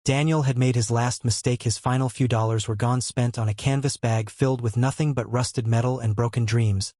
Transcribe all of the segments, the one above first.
Daniel had made his last mistake. His final few dollars were gone, spent on a canvas bag filled with nothing but rusted metal and broken dreams.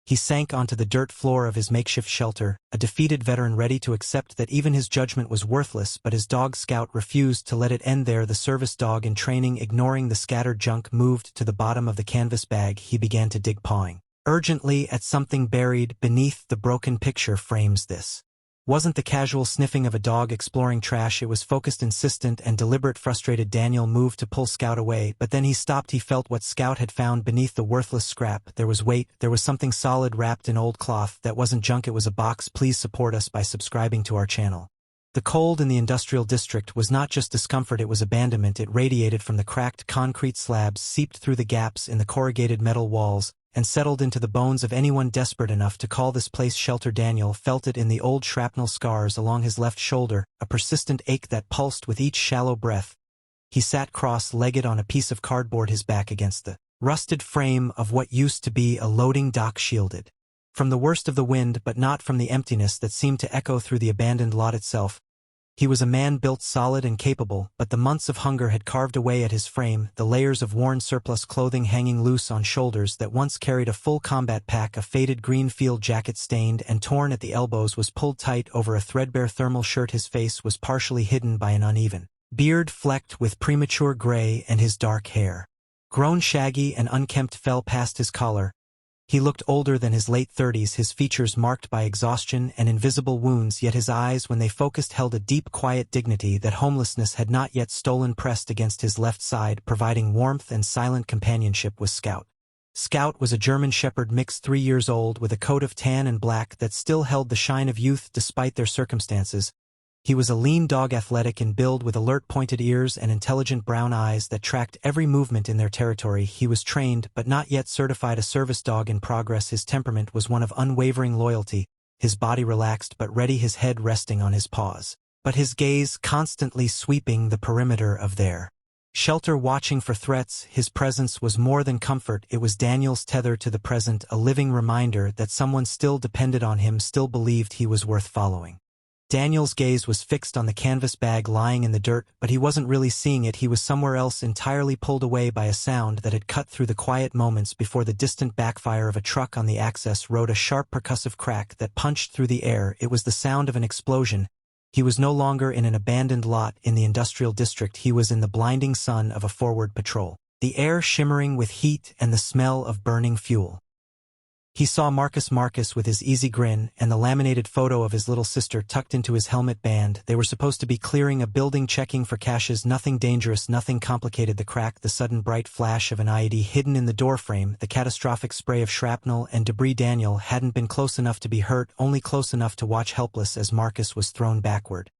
He sank onto the dirt floor of his makeshift shelter, a defeated veteran ready to accept that even his judgment was worthless, but his dog Scout refused to let it end there. The service dog in training, ignoring the scattered junk, moved to the bottom of the canvas bag. He began to dig, pawing urgently at something buried beneath the broken picture frames. This wasn't the casual sniffing of a dog exploring trash. It was focused, insistent, and deliberate. Frustrated, Daniel moved to pull Scout away, but then he stopped. He felt what Scout had found beneath the worthless scrap. There was weight. There was something solid wrapped in old cloth. That wasn't junk, it was a box. Please support us by subscribing to our channel. The cold in the industrial district was not just discomfort, it was abandonment. It radiated from the cracked concrete slabs, seeped through the gaps in the corrugated metal walls, and settled into the bones of anyone desperate enough to call this place shelter. Daniel felt it in the old shrapnel scars along his left shoulder, a persistent ache that pulsed with each shallow breath. He sat cross-legged on a piece of cardboard, his back against the rusted frame of what used to be a loading dock, shielded from the worst of the wind, but not from the emptiness that seemed to echo through the abandoned lot itself. He was a man built solid and capable, but the months of hunger had carved away at his frame. The layers of worn surplus clothing hanging loose on shoulders that once carried a full combat pack, a faded green field jacket stained and torn at the elbows, was pulled tight over a threadbare thermal shirt. His face was partially hidden by an uneven beard flecked with premature gray, and his dark hair, grown shaggy and unkempt, fell past his collar. He looked older than his late 30s, his features marked by exhaustion and invisible wounds, yet his eyes, when they focused, held a deep, quiet dignity that homelessness had not yet stolen. Pressed against his left side, providing warmth and silent companionship, was Scout. Scout was a German Shepherd mix, 3 years old, with a coat of tan and black that still held the shine of youth despite their circumstances. He was a lean dog, athletic in build, with alert, pointed ears and intelligent brown eyes that tracked every movement in their territory. He was trained, but not yet certified, a service dog in progress. His temperament was one of unwavering loyalty, his body relaxed but ready, his head resting on his paws, but his gaze constantly sweeping the perimeter of their shelter, watching for threats. His presence was more than comfort, it was Daniel's tether to the present, a living reminder that someone still depended on him, still believed he was worth following. Daniel's gaze was fixed on the canvas bag lying in the dirt, but he wasn't really seeing it. He was somewhere else entirely, pulled away by a sound that had cut through the quiet moments before. The distant backfire of a truck on the access road, a sharp percussive crack that punched through the air. It was the sound of an explosion. He was no longer in an abandoned lot in the industrial district. He was in the blinding sun of a forward patrol, the air shimmering with heat and the smell of burning fuel. He saw Marcus with his easy grin and the laminated photo of his little sister tucked into his helmet band. They were supposed to be clearing a building, checking for caches. Nothing dangerous, nothing complicated. The crack, the sudden bright flash of an IED hidden in the doorframe, the catastrophic spray of shrapnel and debris. Daniel hadn't been close enough to be hurt, only close enough to watch helpless as Marcus was thrown backward,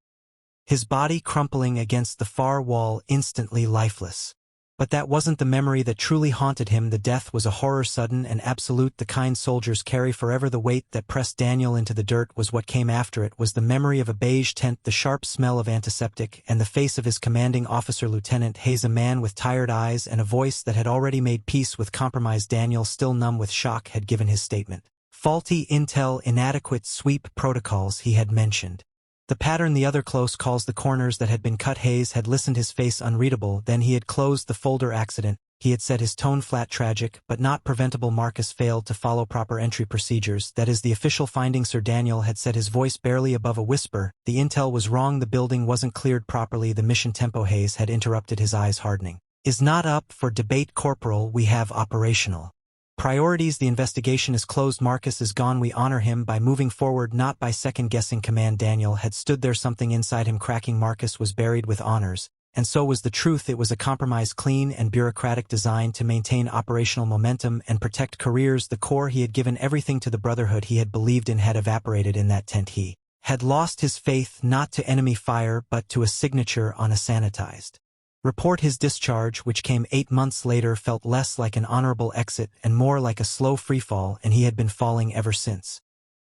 his body crumpling against the far wall, instantly lifeless. But that wasn't the memory that truly haunted him. The death was a horror, sudden and absolute, the kind soldiers carry forever. The weight that pressed Daniel into the dirt was what came after it, was the memory of a beige tent, the sharp smell of antiseptic, and the face of his commanding officer, Lieutenant Hayes, a man with tired eyes and a voice that had already made peace with compromise. Daniel, still numb with shock, had given his statement. Faulty intel, inadequate sweep protocols, he had mentioned the pattern, the other close calls, the corners that had been cut. Hayes had listened, his face unreadable. Then he had closed the folder. Accident, he had said, his tone flat, tragic, but not preventable. Marcus failed to follow proper entry procedures. That is the official finding, Sir. Daniel had said, his voice barely above a whisper. The intel was wrong. The building wasn't cleared properly. The mission tempo, Hayes had interrupted, his eyes hardening, is not up for debate, Corporal. We have operational priorities. The investigation is closed. Marcus is gone. We honor him by moving forward, not by second-guessing command. Daniel had stood there, something inside him cracking. Marcus was buried with honors, and so was the truth. It was a compromise, clean and bureaucratic, designed to maintain operational momentum and protect careers. The core, he had given everything to the Brotherhood he had believed in, had evaporated in that tent. He had lost his faith, not to enemy fire, but to a signature on a sanitized report. His discharge, which came 8 months later, felt less like an honorable exit and more like a slow freefall, and he had been falling ever since.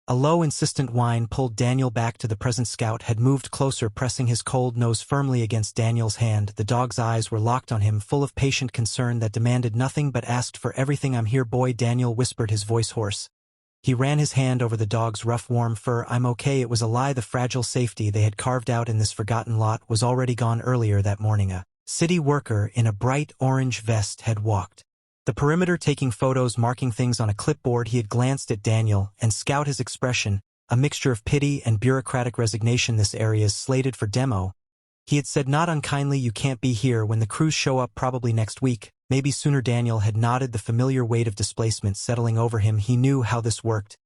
A low, insistent whine pulled Daniel back to the present. Scout had moved closer, pressing his cold nose firmly against Daniel's hand. The dog's eyes were locked on him, full of patient concern that demanded nothing but asked for everything. I'm here, boy, Daniel whispered, his voice hoarse. He ran his hand over the dog's rough warm fur. "I'm okay." It was a lie. The fragile safety they had carved out in this forgotten lot was already gone. Earlier that morning a city worker in a bright orange vest had walked the perimeter taking photos, marking things on a clipboard. He had glanced at Daniel, and Scout, his expression, a mixture of pity and bureaucratic resignation. "This area is slated for demo," he had said not unkindly. "You can't be here when the crews show up, probably next week, maybe sooner." Daniel had nodded, the familiar weight of displacement settling over him. He knew how this worked.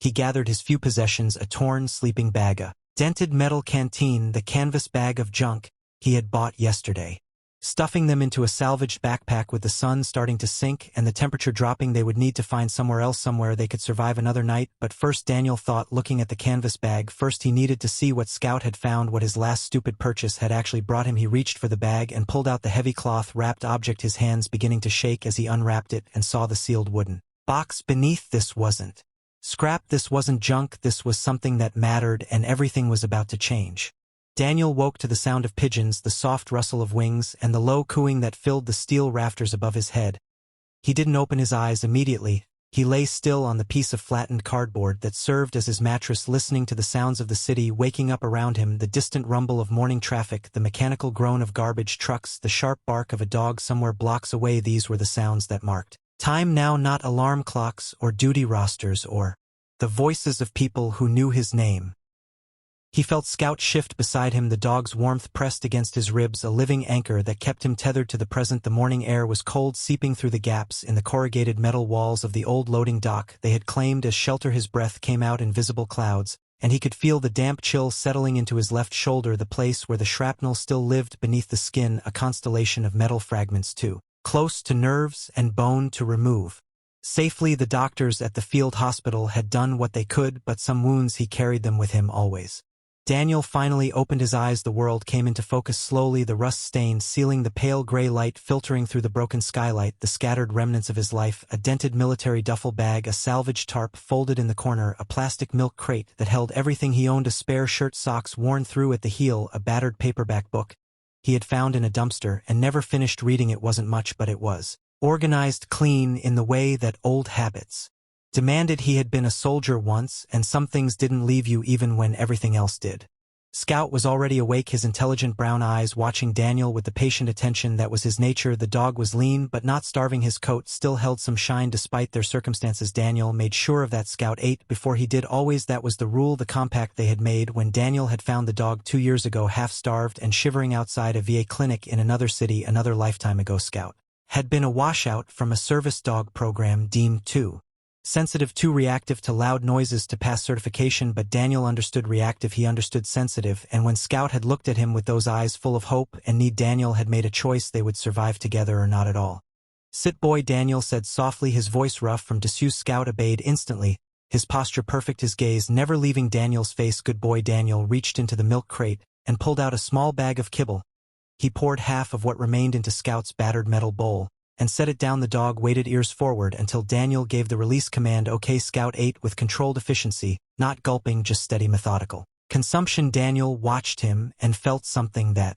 He gathered his few possessions, a torn sleeping bag, a dented metal canteen, the canvas bag of junk he had bought yesterday. Stuffing them into a salvaged backpack. With the sun starting to sink and the temperature dropping, they would need to find somewhere else, somewhere they could survive another night. But first, Daniel thought, looking at the canvas bag, first he needed to see what Scout had found, what his last stupid purchase had actually brought him. He reached for the bag and pulled out the heavy cloth-wrapped object, his hands beginning to shake as he unwrapped it and saw the sealed wooden box beneath. This wasn't scrap, this wasn't junk, this was something that mattered, and everything was about to change. Daniel woke to the sound of pigeons, the soft rustle of wings, and the low cooing that filled the steel rafters above his head. He didn't open his eyes immediately. He lay still on the piece of flattened cardboard that served as his mattress, listening to the sounds of the city waking up around him, the distant rumble of morning traffic, the mechanical groan of garbage trucks, the sharp bark of a dog somewhere blocks away. These were the sounds that marked time now, not alarm clocks or duty rosters or the voices of people who knew his name. He felt Scout shift beside him, the dog's warmth pressed against his ribs, a living anchor that kept him tethered to the present. The morning air was cold, seeping through the gaps in the corrugated metal walls of the old loading dock they had claimed as shelter. His breath came out in visible clouds, and he could feel the damp chill settling into his left shoulder, the place where the shrapnel still lived beneath the skin, a constellation of metal fragments too close to nerves and bone to remove safely. The doctors at the field hospital had done what they could, but some wounds he carried them with him always. Daniel finally opened his eyes. The world came into focus slowly, the rust-stained ceiling, the pale gray light filtering through the broken skylight, the scattered remnants of his life, a dented military duffel bag, a salvaged tarp folded in the corner, a plastic milk crate that held everything he owned, a spare shirt, socks worn through at the heel, a battered paperback book he had found in a dumpster and never finished reading. It wasn't much, but it was organized, clean, in the way that old habits demanded. He had been a soldier once, and some things didn't leave you even when everything else did. Scout was already awake, his intelligent brown eyes watching Daniel with the patient attention that was his nature. The dog was lean but not starving. His coat still held some shine despite their circumstances. Daniel made sure of that. Scout ate before he did, always. That was the rule, the compact they had made when Daniel had found the dog 2 years ago, half-starved and shivering outside a VA clinic in another city another lifetime ago. Scout had been a washout from a service dog program deemed too sensitive, too reactive to loud noises to pass certification, but Daniel understood reactive, he understood sensitive, and when Scout had looked at him with those eyes full of hope and need, Daniel had made a choice: they would survive together or not at all. "Sit, boy," Daniel said softly, his voice rough from disuse. Scout obeyed instantly, his posture perfect, his gaze never leaving Daniel's face. "Good boy." Daniel reached into the milk crate and pulled out a small bag of kibble. He poured half of what remained into Scout's battered metal bowl and set it down. The dog waited, ears forward, until Daniel gave the release command. "Okay." Scout ate with controlled efficiency, not gulping, just steady, methodical consumption. Daniel watched him and felt something that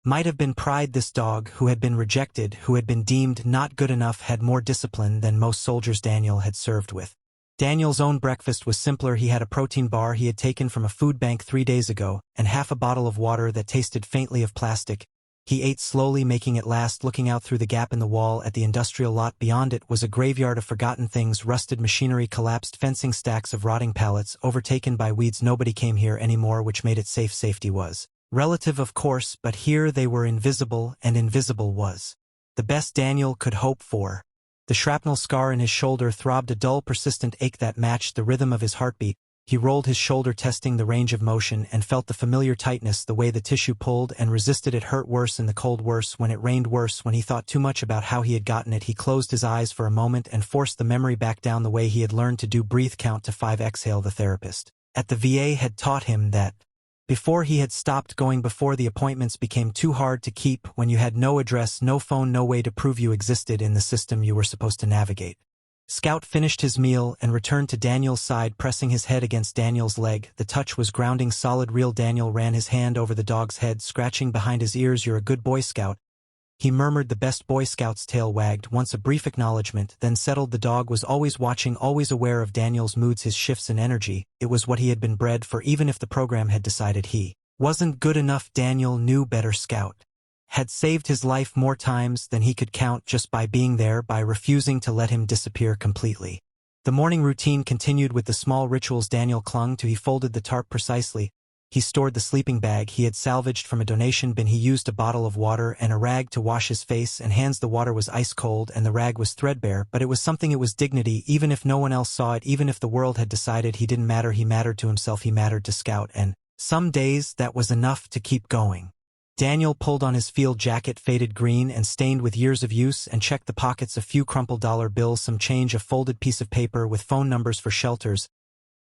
might have been pride. This dog, who had been rejected, who had been deemed not good enough, had more discipline than most soldiers Daniel had served with. Daniel's own breakfast was simpler. He had a protein bar he had taken from a food bank 3 days ago, and half a bottle of water that tasted faintly of plastic. He ate slowly, making it last. Looking out through the gap in the wall at the industrial lot beyond it was a graveyard of forgotten things, rusted machinery, collapsed fencing, stacks of rotting pallets, overtaken by weeds. Nobody came here anymore, which made it safe. Safety was relative, of course, but here they were invisible, and invisible was the best Daniel could hope for. The shrapnel scar in his shoulder throbbed, a dull, persistent ache that matched the rhythm of his heartbeat. He rolled his shoulder, testing the range of motion, and felt the familiar tightness, the way the tissue pulled and resisted. It hurt worse in the cold, worse when it rained, worse when he thought too much about how he had gotten it. He closed his eyes for a moment and forced the memory back down the way he had learned to do. Breathe, count to 5, exhale. The therapist at the VA had taught him that before he had stopped going, before the appointments became too hard to keep, when you had no address, no phone, no way to prove you existed in the system you were supposed to navigate. Scout finished his meal and returned to Daniel's side, pressing his head against Daniel's leg. The touch was grounding, solid, real. Daniel ran his hand over the dog's head, scratching behind his ears. "You're a good boy, Scout." He murmured the best Boy Scout's tail wagged once a brief acknowledgement, then settled. The dog was always watching, always aware of Daniel's moods, his shifts in energy. It was what he had been bred for, even if the program had decided he wasn't good enough. Daniel knew better. Scout had saved his life more times than he could count just by being there, by refusing to let him disappear completely. The morning routine continued with the small rituals Daniel clung to. He folded the tarp precisely. He stored the sleeping bag he had salvaged from a donation bin. He used a bottle of water and a rag to wash his face and hands. The water was ice cold and the rag was threadbare, but it was something. It was dignity, even if no one else saw it, even if the world had decided he didn't matter. He mattered to himself, he mattered to Scout, and some days that was enough to keep going. Daniel pulled on his field jacket, faded green and stained with years of use, and checked the pockets. A few crumpled dollar bills, some change, a folded piece of paper with phone numbers for shelters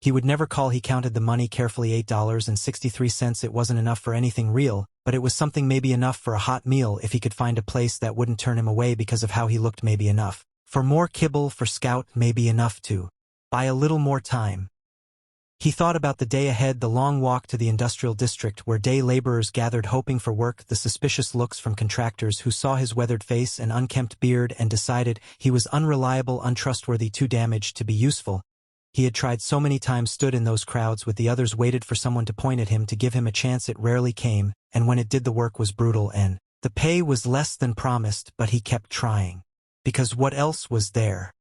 he would never call. He counted the money carefully, $8.63. It wasn't enough for anything real, but it was something. Maybe enough for a hot meal if he could find a place that wouldn't turn him away because of how he looked. Maybe enough for more kibble for Scout. Maybe enough to buy a little more time. He thought about the day ahead, the long walk to the industrial district where day laborers gathered hoping for work, the suspicious looks from contractors who saw his weathered face and unkempt beard and decided he was unreliable, untrustworthy, too damaged to be useful. He had tried so many times, stood in those crowds with the others, waited for someone to point at him, to give him a chance. It rarely came, and when it did, the work was brutal and the pay was less than promised, but he kept trying. Because what else was there?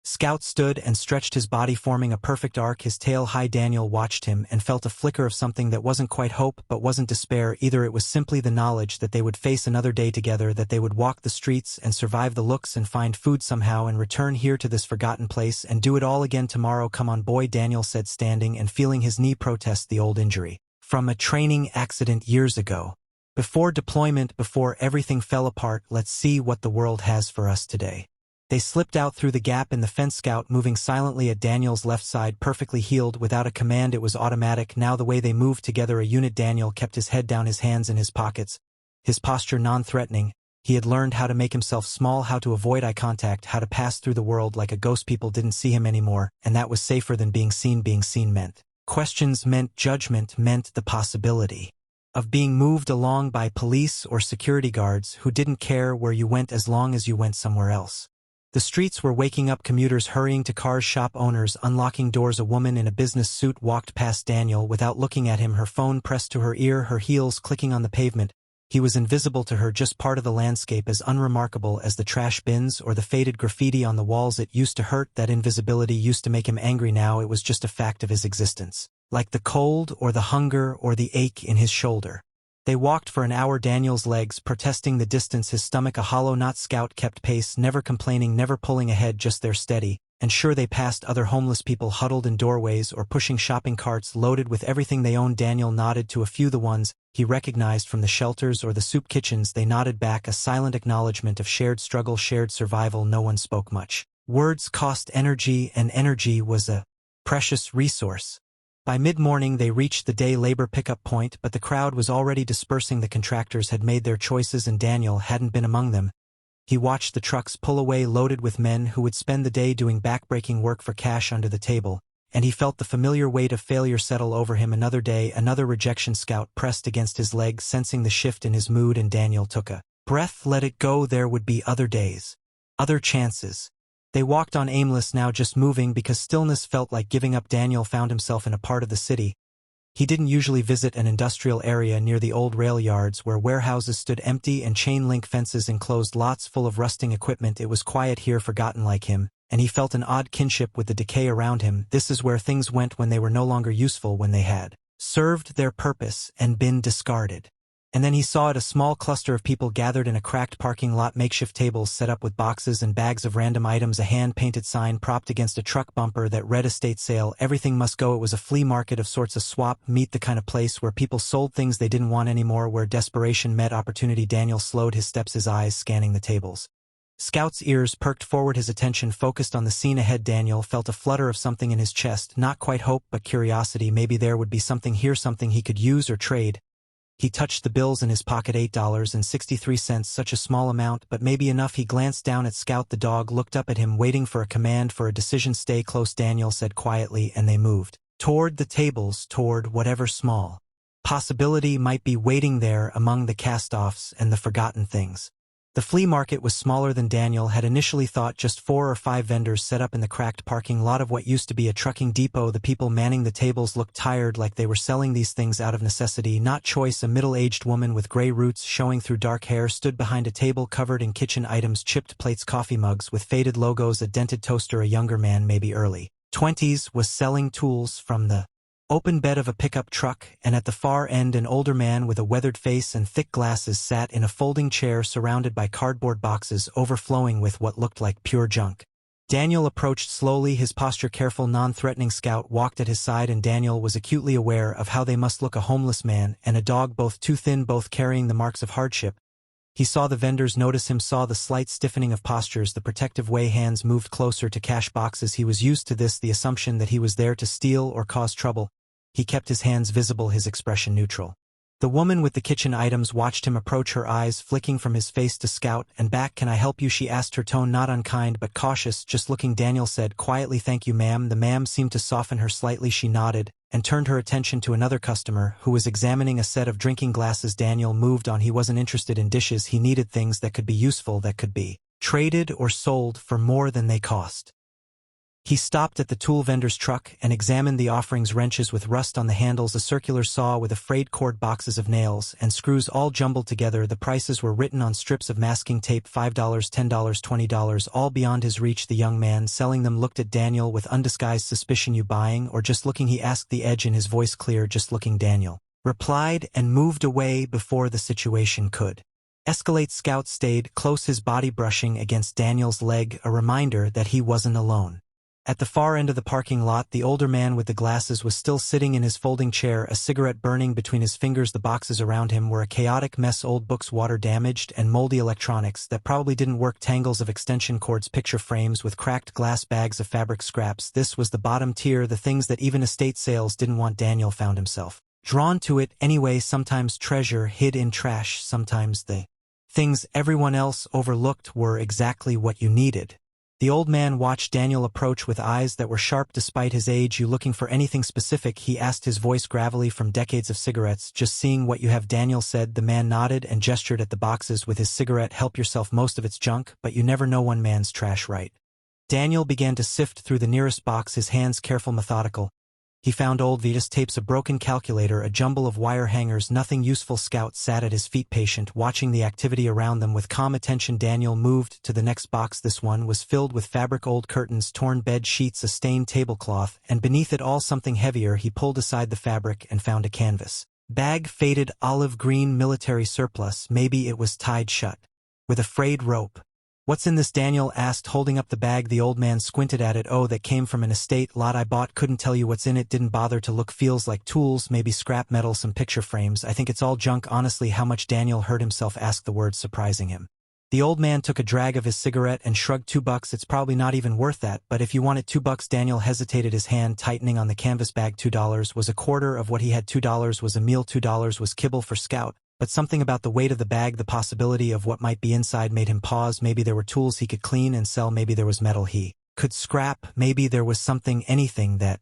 Scout stood and stretched his body, forming a perfect arc, his tail high. Daniel watched him and felt a flicker of something that wasn't quite hope but wasn't despair either. It was simply the knowledge that they would face another day together, that they would walk the streets and survive the looks and find food somehow and return here to this forgotten place and do it all again tomorrow. Come on, boy, Daniel said, standing and feeling his knee protest the old injury from a training accident years ago. Before deployment, before everything fell apart, let's see what the world has for us today. They slipped out through the gap in the fence, Scout moving silently at Daniel's left side, perfectly healed, without a command. It was automatic now, the way they moved together, a unit. Daniel kept his head down, his hands in his pockets, his posture non-threatening. He had learned how to make himself small, how to avoid eye contact, how to pass through the world like a ghost. People didn't see him anymore, and that was safer than being seen. Being seen meant questions, meant judgment, meant the possibility of being moved along by police or security guards who didn't care where you went as long as you went somewhere else. The streets were waking up, commuters hurrying to cars, shop owners unlocking doors. A woman in a business suit walked past Daniel without looking at him, her phone pressed to her ear, her heels clicking on the pavement. He was invisible to her, just part of the landscape, as unremarkable as the trash bins or the faded graffiti on the walls. It used to hurt, that invisibility used to make him angry. Now it was just a fact of his existence, like the cold or the hunger or the ache in his shoulder. They walked for an hour, Daniel's legs protesting the distance, his stomach a hollow knot. Scout kept pace, never complaining, never pulling ahead, just there, steady. And sure, they passed other homeless people huddled in doorways or pushing shopping carts loaded with everything they owned. Daniel nodded to a few, the ones he recognized from the shelters or the soup kitchens. They nodded back, a silent acknowledgement of shared struggle, shared survival. No one spoke much. Words cost energy, and energy was a precious resource. By mid-morning they reached the day labor pickup point, but the crowd was already dispersing. The contractors had made their choices and Daniel hadn't been among them. He watched the trucks pull away loaded with men who would spend the day doing backbreaking work for cash under the table, and he felt the familiar weight of failure settle over him. Another day, another rejection. Scout pressed against his leg, sensing the shift in his mood, and Daniel took a breath. Let it go. There would be other days, other chances. They walked on, aimless now, just moving because stillness felt like giving up. Daniel found himself in a part of the city he didn't usually visit, an industrial area near the old rail yards where warehouses stood empty and chain-link fences enclosed lots full of rusting equipment. It was quiet here, forgotten like him, and he felt an odd kinship with the decay around him. This is where things went when they were no longer useful, when they had served their purpose and been discarded. And then he saw it, a small cluster of people gathered in a cracked parking lot, makeshift tables set up with boxes and bags of random items, a hand-painted sign propped against a truck bumper that read estate sale, everything must go. It was a flea market of sorts, a swap meet, the kind of place where people sold things they didn't want anymore, where desperation met opportunity. Daniel slowed his steps, his eyes scanning the tables. Scout's ears perked forward, his attention focused on the scene ahead. Daniel felt a flutter of something in his chest, not quite hope but curiosity. Maybe there would be something here, something he could use or trade. He touched the bills in his pocket, $8.63, such a small amount, but maybe enough. He glanced down at Scout. The dog looked up at him, waiting for a command, for a decision. Stay close, Daniel said quietly, and they moved toward the tables, toward whatever small possibility might be waiting there among the cast-offs and the forgotten things. The flea market was smaller than Daniel had initially thought, just 4 or 5 vendors set up in the cracked parking lot of what used to be a trucking depot. The people manning the tables looked tired, like they were selling these things out of necessity, not choice. A middle-aged woman with gray roots showing through dark hair stood behind a table covered in kitchen items, chipped plates, coffee mugs with faded logos, a dented toaster. A younger man, maybe early 20s, was selling tools from the open bed of a pickup truck, and at the far end an older man with a weathered face and thick glasses sat in a folding chair surrounded by cardboard boxes overflowing with what looked like pure junk. Daniel approached slowly, his posture careful, non-threatening. Scout walked at his side, and Daniel was acutely aware of how they must look: a homeless man and a dog, both too thin, both carrying the marks of hardship. He saw the vendors notice him, saw the slight stiffening of postures, the protective way hands moved closer to cash boxes. He was used to this, the assumption that he was there to steal or cause trouble. He kept his hands visible, his expression neutral. The woman with the kitchen items watched him approach, her eyes flicking from his face to Scout and back. "Can I help you?" she asked, her tone not unkind but cautious. "Just looking," Daniel said quietly. "Thank you, ma'am." The ma'am seemed to soften her slightly. She nodded and turned her attention to another customer who was examining a set of drinking glasses. Daniel moved on. He wasn't interested in dishes. He needed things that could be useful, that could be traded or sold for more than they cost. He stopped at the tool vendor's truck and examined the offerings: wrenches with rust on the handles, a circular saw with a frayed cord, boxes of nails and screws all jumbled together. The prices were written on strips of masking tape: $5, $10, $20, all beyond his reach. The young man selling them looked at Daniel with undisguised suspicion. "You buying or just looking?" he asked, the edge in his voice clear. "Just looking," Daniel replied, and moved away before the situation could escalate. Scout stayed close, his body brushing against Daniel's leg, a reminder that he wasn't alone. At the far end of the parking lot, the older man with the glasses was still sitting in his folding chair, a cigarette burning between his fingers. The boxes around him were a chaotic mess: old books, water-damaged and moldy electronics that probably didn't work, tangles of extension cords, picture frames with cracked glass, bags of fabric scraps. This was the bottom tier, the things that even estate sales didn't want. Daniel found himself drawn to it anyway, sometimes treasure hid in trash, sometimes the things everyone else overlooked were exactly what you needed. The old man watched Daniel approach with eyes that were sharp despite his age. "You looking for anything specific?" he asked, his voice gravelly from decades of cigarettes. "Just seeing what you have," Daniel said. The man nodded and gestured at the boxes with his cigarette. "Help yourself, most of it's junk, but you never know one man's trash, right?" Daniel began to sift through the nearest box, his hands careful, methodical. He found old Vetus tapes, a broken calculator, a jumble of wire hangers, nothing useful. Scout sat at his feet, patient, watching the activity around them with calm attention. Daniel moved to the next box. This one was filled with fabric, old curtains, torn bed sheets, a stained tablecloth, and beneath it all something heavier. He pulled aside the fabric and found a canvas bag, faded olive green, military surplus. Maybe it was tied shut with a frayed rope. "What's in this?" Daniel asked, holding up the bag. The old man squinted at it. "Oh, that came from an estate lot I bought. Couldn't tell you what's in it, didn't bother to look. Feels like tools, maybe scrap metal, some picture frames. I think it's all junk, honestly." "How much?" Daniel heard himself ask, the words surprising him. The old man took a drag of his cigarette and shrugged. $2. It's probably not even worth that, but if you want it, $2. Daniel hesitated, his hand tightening on the canvas bag. $2 was a quarter of what he had. $2 was a meal. $2 was kibble for Scout. But something about the weight of the bag, the possibility of what might be inside, made him pause. Maybe there were tools he could clean and sell. Maybe there was metal he could scrap. Maybe there was something, anything that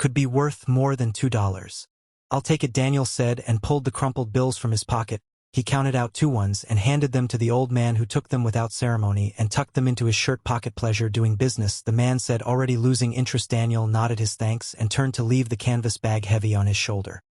could be worth more than $2. "I'll take it," Daniel said, and pulled the crumpled bills from his pocket. He counted out 2 ones and handed them to the old man, who took them without ceremony and tucked them into his shirt pocket. "Pleasure doing business," the man said, already losing interest. Daniel nodded his thanks and turned to leave, the canvas bag heavy on his shoulder.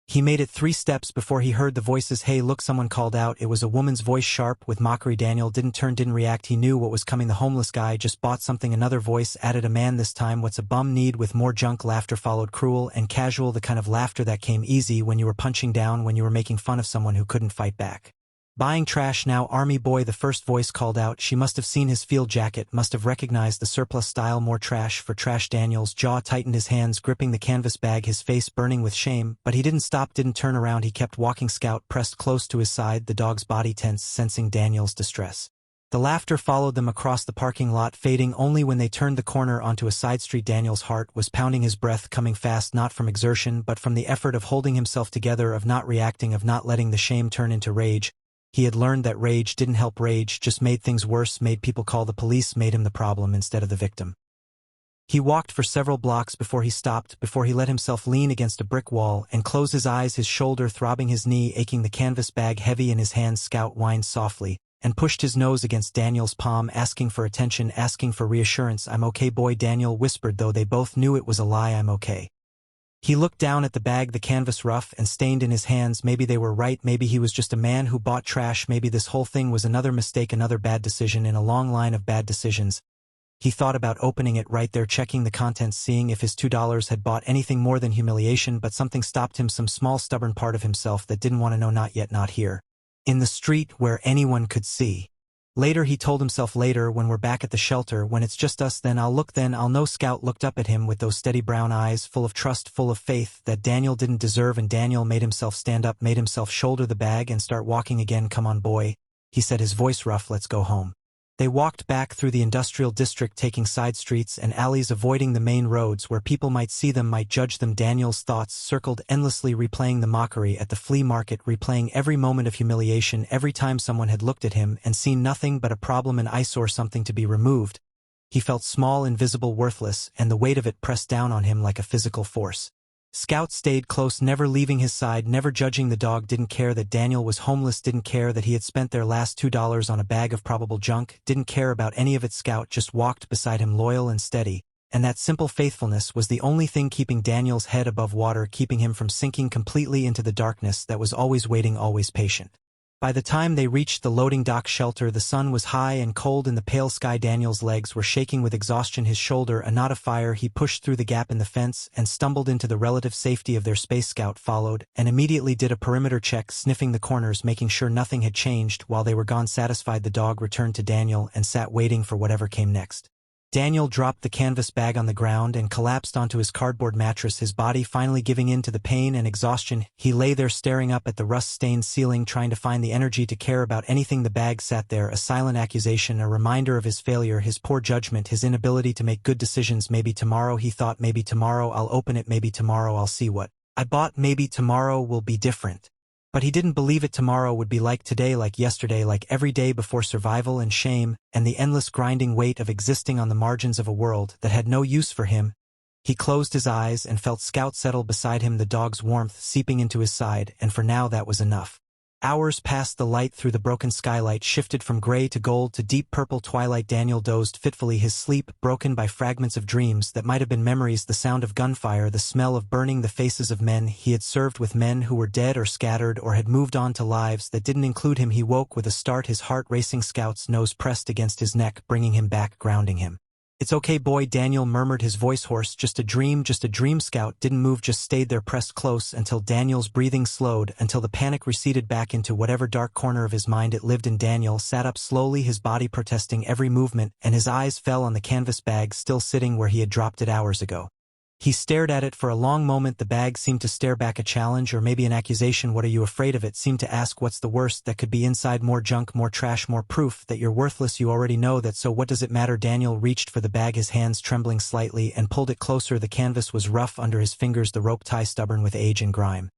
He made it 3 steps before he heard the voices. "Hey, look," someone called out. It was a woman's voice, sharp with mockery. Daniel didn't turn, didn't react. He knew what was coming. "The homeless guy just bought something." Another voice added, a man this time. "What's a bum need with more junk?" Laughter followed, cruel and casual, the kind of laughter that came easy when you were punching down, when you were making fun of someone who couldn't fight back. "Buying trash now, army boy," the first voice called out. She must have seen his field jacket, must have recognized the surplus style. "More trash for trash." Daniel's jaw tightened, his hands gripping the canvas bag, his face burning with shame, but he didn't stop, didn't turn around. He kept walking. Scout pressed close to his side, the dog's body tense, sensing Daniel's distress. The laughter followed them across the parking lot, fading only when they turned the corner onto a side street. Daniel's heart was pounding, his breath coming fast, not from exertion but from the effort of holding himself together, of not reacting, of not letting the shame turn into rage. He had learned that rage didn't help. Rage just made things worse, made people call the police, made him the problem instead of the victim. He walked for several blocks before he stopped, before he let himself lean against a brick wall and close his eyes, his shoulder throbbing, his knee aching, the canvas bag heavy in his hands. Scout whined softly, and pushed his nose against Daniel's palm, asking for attention, asking for reassurance. "I'm okay, boy," Daniel whispered, though they both knew it was a lie. "I'm okay." He looked down at the bag, the canvas rough and stained in his hands. Maybe they were right, maybe he was just a man who bought trash, maybe this whole thing was another mistake, another bad decision in a long line of bad decisions. He thought about opening it right there, checking the contents, seeing if his $2 had bought anything more than humiliation, but something stopped him, some small stubborn part of himself that didn't want to know. Not yet, not here. In the street where anyone could see. Later, he told himself, later, when we're back at the shelter, when it's just us, then I'll look, then I'll know. Scout looked up at him with those steady brown eyes, full of trust, full of faith, that Daniel didn't deserve, and Daniel made himself stand up, made himself shoulder the bag and start walking again. "Come on, boy," he said, his voice rough, "let's go home." They walked back through the industrial district, taking side streets and alleys, avoiding the main roads where people might see them, might judge them. Daniel's thoughts circled endlessly, replaying the mockery at the flea market, replaying every moment of humiliation, every time someone had looked at him and seen nothing but a problem, an eyesore, something to be removed. He felt small, invisible, worthless, and the weight of it pressed down on him like a physical force. Scout stayed close, never leaving his side, never judging. The dog didn't care that Daniel was homeless, didn't care that he had spent their last $2 on a bag of probable junk, didn't care about any of it. Scout just walked beside him, loyal and steady, and that simple faithfulness was the only thing keeping Daniel's head above water, keeping him from sinking completely into the darkness that was always waiting, always patient. By the time they reached the loading dock shelter, the sun was high and cold in the pale sky. Daniel's legs were shaking with exhaustion, his shoulder a knot of fire. He pushed through the gap in the fence and stumbled into the relative safety of their space. Scout followed and immediately did a perimeter check, sniffing the corners, making sure nothing had changed. While they were gone, satisfied, the dog returned to Daniel and sat waiting for whatever came next. Daniel dropped the canvas bag on the ground and collapsed onto his cardboard mattress, his body finally giving in to the pain and exhaustion. He lay there staring up at the rust-stained ceiling, trying to find the energy to care about anything. The bag sat there, a silent accusation, a reminder of his failure, his poor judgment, his inability to make good decisions. Maybe tomorrow, he thought, maybe tomorrow I'll open it, maybe tomorrow I'll see what I bought, maybe tomorrow will be different. But he didn't believe it. Tomorrow would be like today, like yesterday, like every day before. Survival and shame and the endless grinding weight of existing on the margins of a world that had no use for him. He closed his eyes and felt Scout settle beside him, the dog's warmth seeping into his side, and for now that was enough. Hours passed. The light through the broken skylight shifted from gray to gold to deep purple twilight. Daniel dozed fitfully, his sleep broken by fragments of dreams that might have been memories, the sound of gunfire, the smell of burning, the faces of men he had served with, men who were dead or scattered or had moved on to lives that didn't include him. He woke with a start, his heart racing, Scout's nose pressed against his neck, bringing him back, grounding him. "It's okay, boy," Daniel murmured, his voice hoarse. Just a dream, just a dream." Scout didn't move, just stayed there, pressed close until Daniel's breathing slowed, until the panic receded back into whatever dark corner of his mind it lived in. Daniel sat up slowly, his body protesting every movement, and his eyes fell on the canvas bag still sitting where he had dropped it hours ago. He stared at it for a long moment. The bag seemed to stare back, a challenge or maybe an accusation. "What are you afraid of?" It seemed to ask. "What's the worst that could be inside? More junk, more trash, more proof that you're worthless. You already know that, so what does it matter?" Daniel reached for the bag, his hands trembling slightly, and pulled it closer. The canvas was rough under his fingers, the rope tie stubborn with age and grime.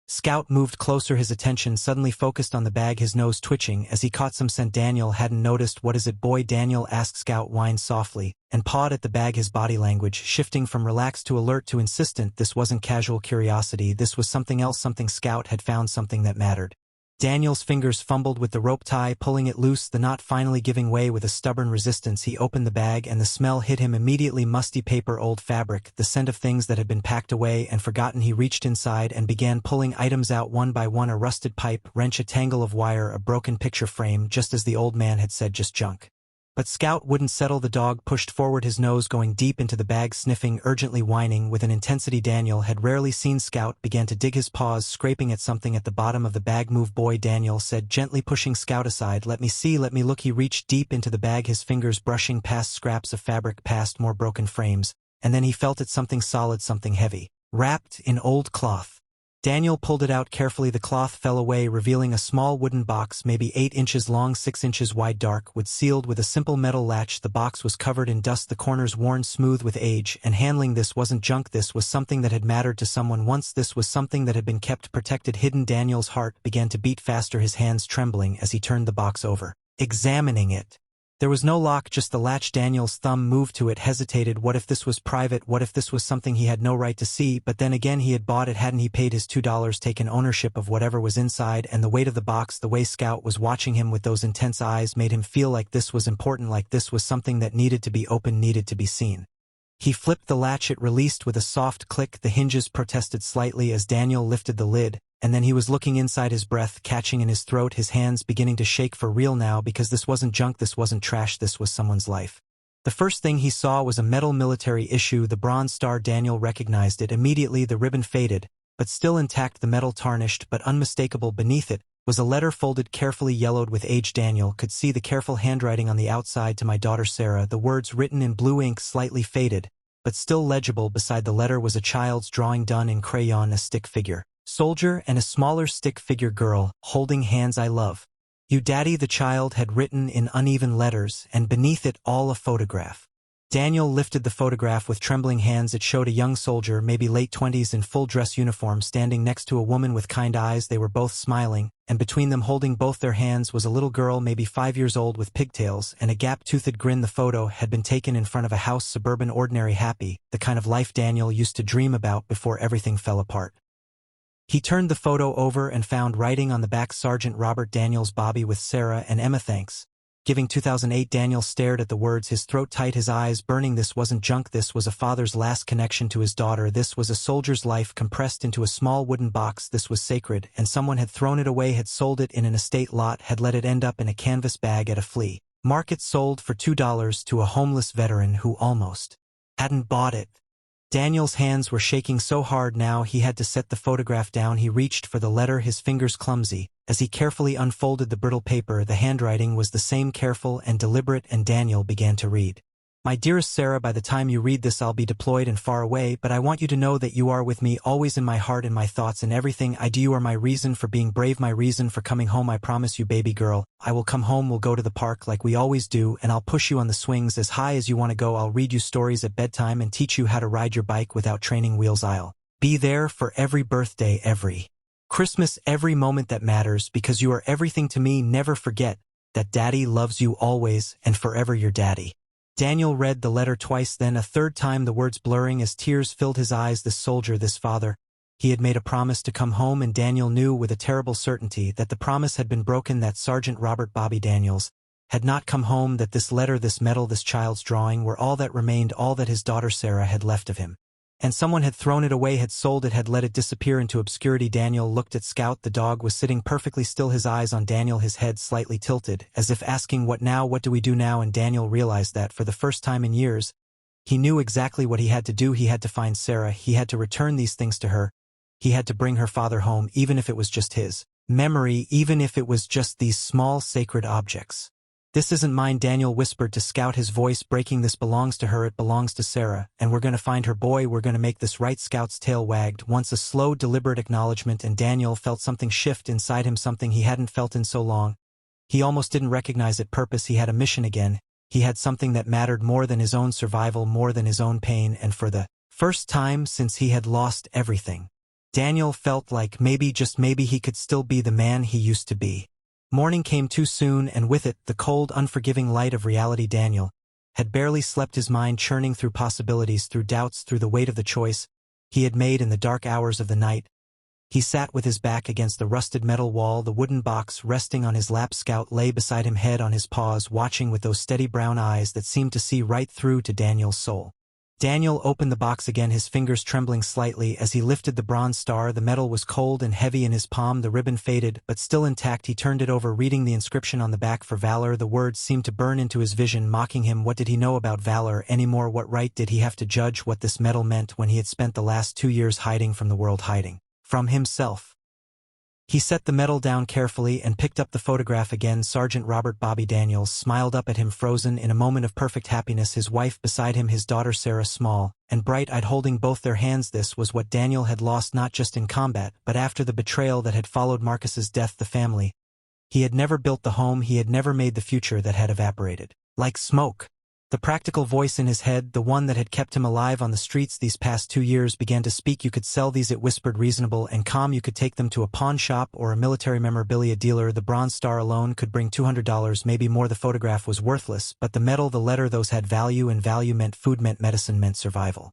Scout moved closer, his attention suddenly focused on the bag, his nose twitching as he caught some scent Daniel hadn't noticed. "What is it, boy?" Daniel asked. Scout whined softly and pawed at the bag, his body language shifting from relaxed to alert to insistent. This wasn't casual curiosity, this was something else, something. Scout had found something that mattered. Daniel's fingers fumbled with the rope tie, pulling it loose, the knot finally giving way with a stubborn resistance. He opened the bag and the smell hit him immediately, musty paper, old fabric, the scent of things that had been packed away and forgotten. He reached inside and began pulling items out one by one, a rusted pipe, wrench, a tangle of wire, a broken picture frame, just as the old man had said, just junk. But Scout wouldn't settle. The dog pushed forward, his nose going deep into the bag, sniffing, urgently whining with an intensity Daniel had rarely seen. Scout began to dig his paws, scraping at something at the bottom of the bag. "Move, boy," Daniel said, gently pushing Scout aside. "Let me see, let me look." He reached deep into the bag, his fingers brushing past scraps of fabric, past more broken frames, and then he felt it, something solid, something heavy, wrapped in old cloth. Daniel pulled it out carefully. The cloth fell away, revealing a small wooden box, maybe 8 inches long, 6 inches wide, dark wood, sealed with a simple metal latch. The box was covered in dust, the corners worn smooth with age and handling. This wasn't junk, this was something that had mattered to someone once. This was something that had been kept, protected, hidden. Daniel's heart began to beat faster, his hands trembling as he turned the box over, examining it. There was no lock, just the latch. Daniel's thumb moved to it, hesitated. What if this was private? What if this was something he had no right to see? But then again, he had bought it. Hadn't he paid his $2, taken ownership of whatever was inside? And the weight of the box, the way Scout was watching him with those intense eyes, made him feel like this was important, like this was something that needed to be open, needed to be seen. He flipped the latch. It released with a soft click. The hinges protested slightly as Daniel lifted the lid, and then he was looking inside, his breath catching in his throat, his hands beginning to shake for real now, because this wasn't junk, this wasn't trash, this was someone's life. The first thing he saw was a metal military issue, the Bronze Star. Daniel recognized it immediately. The ribbon faded, but still intact, the metal tarnished but unmistakable. Beneath it was a letter folded carefully, yellowed with age. Daniel could see the careful handwriting on the outside. To my daughter Sarah. The words written in blue ink, slightly faded, but still legible. Beside the letter was a child's drawing done in crayon, a stick figure soldier and a smaller stick figure girl, holding hands. I love you, Daddy, the child had written in uneven letters, and beneath it all a photograph. Daniel lifted the photograph with trembling hands. It showed a young soldier, maybe late 20s, in full dress uniform, standing next to a woman with kind eyes. They were both smiling, and between them, holding both their hands, was a little girl, maybe 5 years old, with pigtails and a gap-toothed grin. The photo had been taken in front of a house, suburban, ordinary, happy, the kind of life Daniel used to dream about before everything fell apart. He turned the photo over and found writing on the back, Sergeant Robert Daniels, Bobby with Sarah and Emma, thanks. Giving 2008. Daniel stared at the words, his throat tight, his eyes burning. This wasn't junk, this was a father's last connection to his daughter. This was a soldier's life compressed into a small wooden box. This was sacred, and someone had thrown it away, had sold it in an estate lot, had let it end up in a canvas bag at a flea market, sold for $2 to a homeless veteran who almost hadn't bought it. Daniel's hands were shaking so hard now he had to set the photograph down. He reached for the letter, his fingers clumsy, as he carefully unfolded the brittle paper. The handwriting was the same, careful and deliberate, and Daniel began to read. My dearest Sarah, by the time you read this I'll be deployed and far away, but I want you to know that you are with me, always in my heart, in my thoughts, and everything I do. You are my reason for being brave, my reason for coming home. I promise you, baby girl, I will come home. We'll go to the park like we always do, and I'll push you on the swings as high as you want to go. I'll read you stories at bedtime and teach you how to ride your bike without training wheels. I'll be there for every birthday, every Christmas, every moment that matters, because you are everything to me. Never forget that Daddy loves you always and forever, your Daddy. Daniel read the letter twice, then a third time, the words blurring as tears filled his eyes. This soldier, this father. He had made a promise to come home, and Daniel knew with a terrible certainty that the promise had been broken, that Sergeant Robert Bobby Daniels had not come home, that this letter, this medal, this child's drawing were all that remained, all that his daughter Sarah had left of him. And someone had thrown it away, had sold it, had let it disappear into obscurity. Daniel looked at Scout. The dog was sitting perfectly still, his eyes on Daniel, his head slightly tilted, as if asking, what now, what do we do now? And Daniel realized that, for the first time in years, he knew exactly what he had to do. He had to find Sarah, he had to return these things to her, he had to bring her father home, even if it was just his memory, even if it was just these small sacred objects. This isn't mine, Daniel whispered to Scout, his voice breaking. This belongs to her, it belongs to Sarah, and we're gonna find her, boy, we're gonna make this right. Scout's tail wagged once, a slow, deliberate acknowledgement, and Daniel felt something shift inside him, something he hadn't felt in so long. He almost didn't recognize it. Purpose. He had a mission again. He had something that mattered more than his own survival, more than his own pain, and for the first time since he had lost everything, Daniel felt like maybe, just maybe, he could still be the man he used to be. Morning came too soon, and with it, the cold, unforgiving light of reality. Daniel had barely slept, his mind churning through possibilities, through doubts, through the weight of the choice he had made in the dark hours of the night. He sat with his back against the rusted metal wall, the wooden box resting on his lap. Scout lay beside him, head on his paws, watching with those steady brown eyes that seemed to see right through to Daniel's soul. Daniel opened the box again, his fingers trembling slightly as he lifted the bronze star. The metal was cold and heavy in his palm, the ribbon faded, but still intact. He turned it over, reading the inscription on the back, for valor. The words seemed to burn into his vision, mocking him. What did he know about valor anymore? What right did he have to judge what this metal meant when he had spent the last 2 years hiding from the world, hiding from himself? He set the metal down carefully and picked up the photograph again. Sergeant Robert Bobby Daniels smiled up at him, frozen in a moment of perfect happiness, his wife beside him, his daughter Sarah, small and bright-eyed, holding both their hands. This was what Daniel had lost, not just in combat, but after the betrayal that had followed Marcus's death, the family. He had never built the home, he had never made the future that had evaporated like smoke. The practical voice in his head, the one that had kept him alive on the streets these past 2 years, began to speak. You could sell these, it whispered, reasonable and calm. You could take them to a pawn shop or a military memorabilia dealer. The bronze star alone could bring $200, maybe more. The photograph was worthless, but the metal, the letter, those had value, and value meant food, meant medicine, meant survival.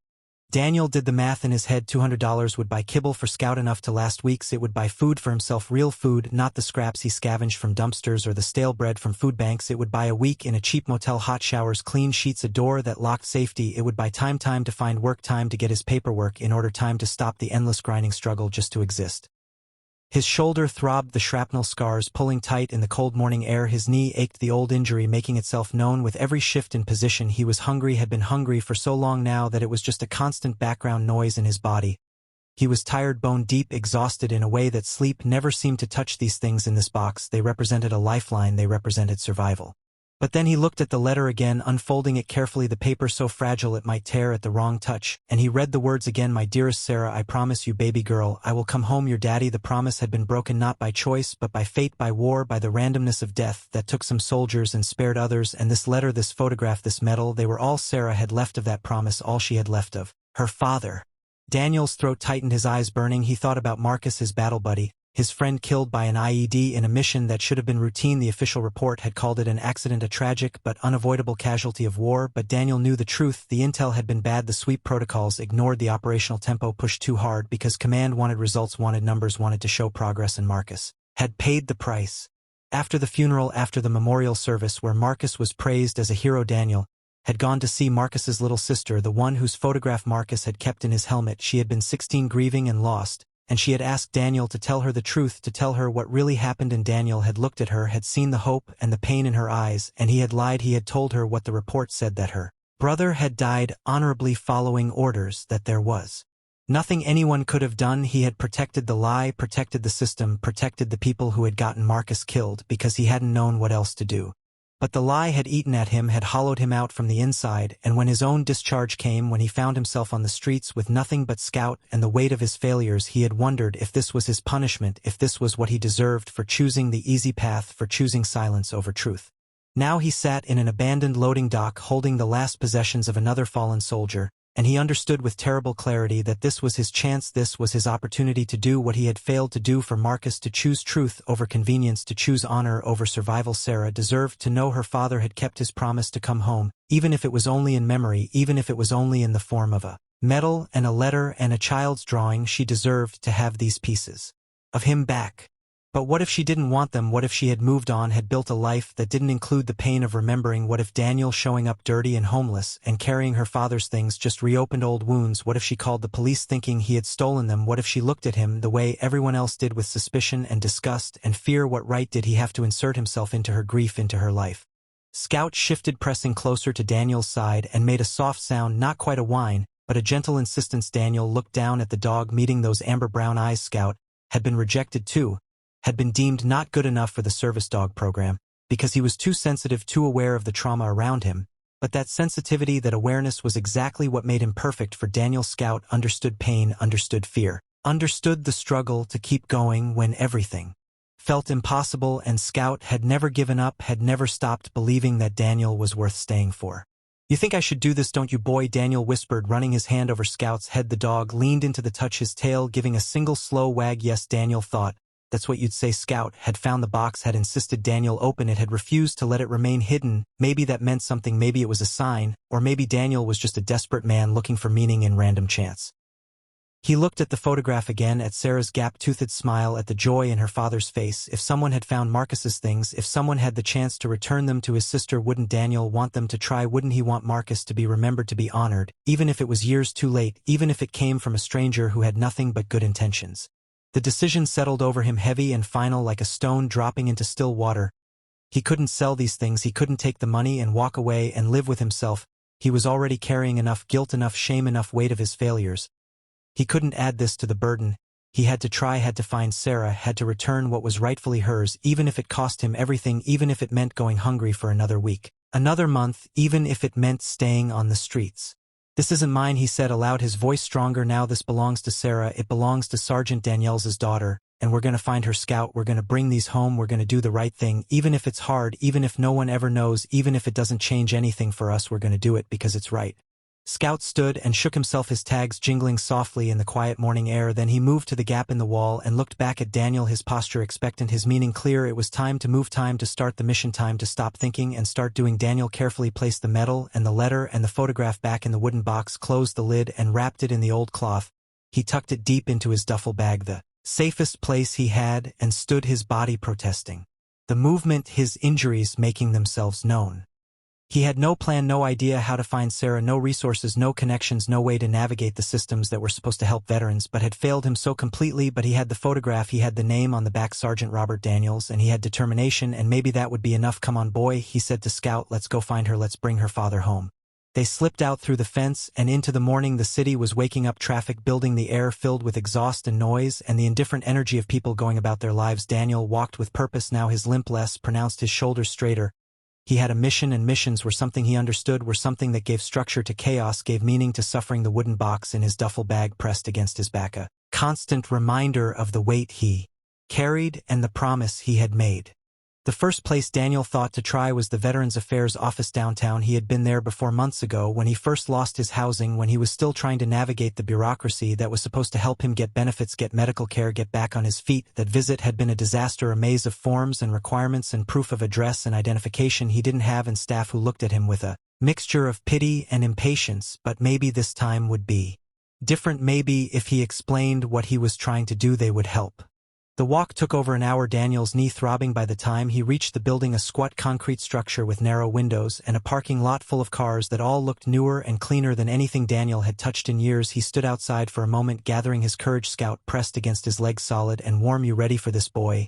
Daniel did the math in his head. $200 would buy kibble for Scout, enough to last weeks. It would buy food for himself, real food, not the scraps he scavenged from dumpsters or the stale bread from food banks. It would buy a week in a cheap motel, hot showers, clean sheets, a door that locked safety. It would buy time to find work, time to get his paperwork in order, time to stop the endless grinding struggle just to exist. His shoulder throbbed, the shrapnel scars pulling tight in the cold morning air. His knee ached, the old injury making itself known with every shift in position. He was hungry, had been hungry for so long now that it was just a constant background noise in his body. He was tired, bone deep, exhausted in a way that sleep never seemed to touch. These things in this box, they represented a lifeline, they represented survival. But then he looked at the letter again, unfolding it carefully, the paper so fragile it might tear at the wrong touch, and he read the words again. My dearest Sarah, I promise you, baby girl, I will come home, your daddy. The promise had been broken, not by choice, but by fate, by war, by the randomness of death that took some soldiers and spared others. And this letter, this photograph, this medal, they were all Sarah had left of that promise, all she had left of her father. Daniel's throat tightened, his eyes burning. He thought about Marcus, his battle buddy, his friend killed by an IED in a mission that should have been routine. The official report had called it an accident, a tragic but unavoidable casualty of war, but Daniel knew the truth. The intel had been bad, the sweep protocols ignored, the operational tempo pushed too hard because command wanted results, wanted numbers, wanted to show progress, and Marcus had paid the price. After the funeral, after the memorial service where Marcus was praised as a hero, Daniel had gone to see Marcus's little sister, the one whose photograph Marcus had kept in his helmet. She had been 16, grieving and lost, and she had asked Daniel to tell her the truth, to tell her what really happened. And Daniel had looked at her, had seen the hope and the pain in her eyes, and he had lied. He had told her what the report said, that her brother had died honorably following orders, that there was nothing anyone could have done. He had protected the lie, protected the system, protected the people who had gotten Marcus killed because he hadn't known what else to do. But the lie had eaten at him, had hollowed him out from the inside, and when his own discharge came, when he found himself on the streets with nothing but Scout and the weight of his failures, he had wondered if this was his punishment, if this was what he deserved for choosing the easy path, for choosing silence over truth. Now he sat in an abandoned loading dock holding the last possessions of another fallen soldier, and he understood with terrible clarity that this was his chance, this was his opportunity to do what he had failed to do for Marcus, to choose truth over convenience, to choose honor over survival. Sarah deserved to know her father had kept his promise to come home, even if it was only in memory, even if it was only in the form of a medal and a letter and a child's drawing. She deserved to have these pieces of him back. But what if she didn't want them? What if she had moved on, had built a life that didn't include the pain of remembering? What if Daniel showing up dirty and homeless and carrying her father's things just reopened old wounds? What if she called the police thinking he had stolen them? What if she looked at him the way everyone else did, with suspicion and disgust and fear? What right did he have to insert himself into her grief, into her life? Scout shifted, pressing closer to Daniel's side, and made a soft sound, not quite a whine, but a gentle insistence. Daniel looked down at the dog, meeting those amber brown eyes. Scout had been rejected too, had been deemed not good enough for the service dog program, because he was too sensitive, too aware of the trauma around him. But that sensitivity, that awareness, was exactly what made him perfect for Daniel. Scout understood pain, understood fear, understood the struggle to keep going when everything felt impossible, and Scout had never given up, had never stopped believing that Daniel was worth staying for. You think I should do this, don't you, boy? Daniel whispered, running his hand over Scout's head. The dog leaned into the touch, his tail giving a single slow wag. Yes, Daniel thought, that's what you'd say. Scout had found the box, had insisted Daniel open it, had refused to let it remain hidden. Maybe that meant something, maybe it was a sign, or maybe Daniel was just a desperate man looking for meaning in random chance. He looked at the photograph again, at Sarah's gap-toothed smile, at the joy in her father's face. If someone had found Marcus's things, if someone had the chance to return them to his sister, wouldn't Daniel want them to try? Wouldn't he want Marcus to be remembered, to be honored, even if it was years too late, even if it came from a stranger who had nothing but good intentions? The decision settled over him, heavy and final, like a stone dropping into still water. He couldn't sell these things, he couldn't take the money and walk away and live with himself. He was already carrying enough guilt, enough shame, enough weight of his failures. He couldn't add this to the burden. He had to try, had to find Sarah, had to return what was rightfully hers, even if it cost him everything, even if it meant going hungry for another week, another month, even if it meant staying on the streets. This isn't mine, he said aloud, his voice stronger now. This belongs to Sarah, it belongs to Sergeant Danielle's daughter, and we're gonna find her, Scout. We're gonna bring these home. We're gonna do the right thing, even if it's hard, even if no one ever knows, even if it doesn't change anything for us. We're gonna do it because it's right." Scout stood and shook himself, his tags jingling softly in the quiet morning air. Then he moved to the gap in the wall and looked back at Daniel, his posture expectant, his meaning clear. It was time to move, time to start the mission, time to stop thinking and start doing. Daniel carefully placed the medal and the letter and the photograph back in the wooden box, closed the lid and wrapped it in the old cloth. He tucked it deep into his duffel bag, the safest place he had, and stood, his body protesting the movement, his injuries making themselves known. He had no plan, no idea how to find Sarah, no resources, no connections, no way to navigate the systems that were supposed to help veterans but had failed him so completely. But he had the photograph, he had the name on the back, Sergeant Robert Daniels, and he had determination, and maybe that would be enough. "Come on, boy," he said to Scout, "let's go find her, let's bring her father home." They slipped out through the fence and into the morning. The city was waking up, traffic building, the air filled with exhaust and noise and the indifferent energy of people going about their lives. Daniel walked with purpose now, his limp less pronounced, his shoulders straighter. He had a mission, and missions were something he understood, were something that gave structure to chaos, gave meaning to suffering. The wooden box in his duffel bag pressed against his back, a constant reminder of the weight he carried and the promise he had made. The first place Daniel thought to try was the Veterans Affairs office downtown. He had been there before, months ago, when he first lost his housing, when he was still trying to navigate the bureaucracy that was supposed to help him get benefits, get medical care, get back on his feet. That visit had been a disaster, a maze of forms and requirements and proof of address and identification he didn't have, and staff who looked at him with a mixture of pity and impatience. But maybe this time would be different. Maybe if he explained what he was trying to do, they would help. The walk took over an hour, Daniel's knee throbbing by the time he reached the building, a squat concrete structure with narrow windows and a parking lot full of cars that all looked newer and cleaner than anything Daniel had touched in years. He stood outside for a moment, gathering his courage. Scout pressed against his legs, solid and warm. "You ready for this, boy?"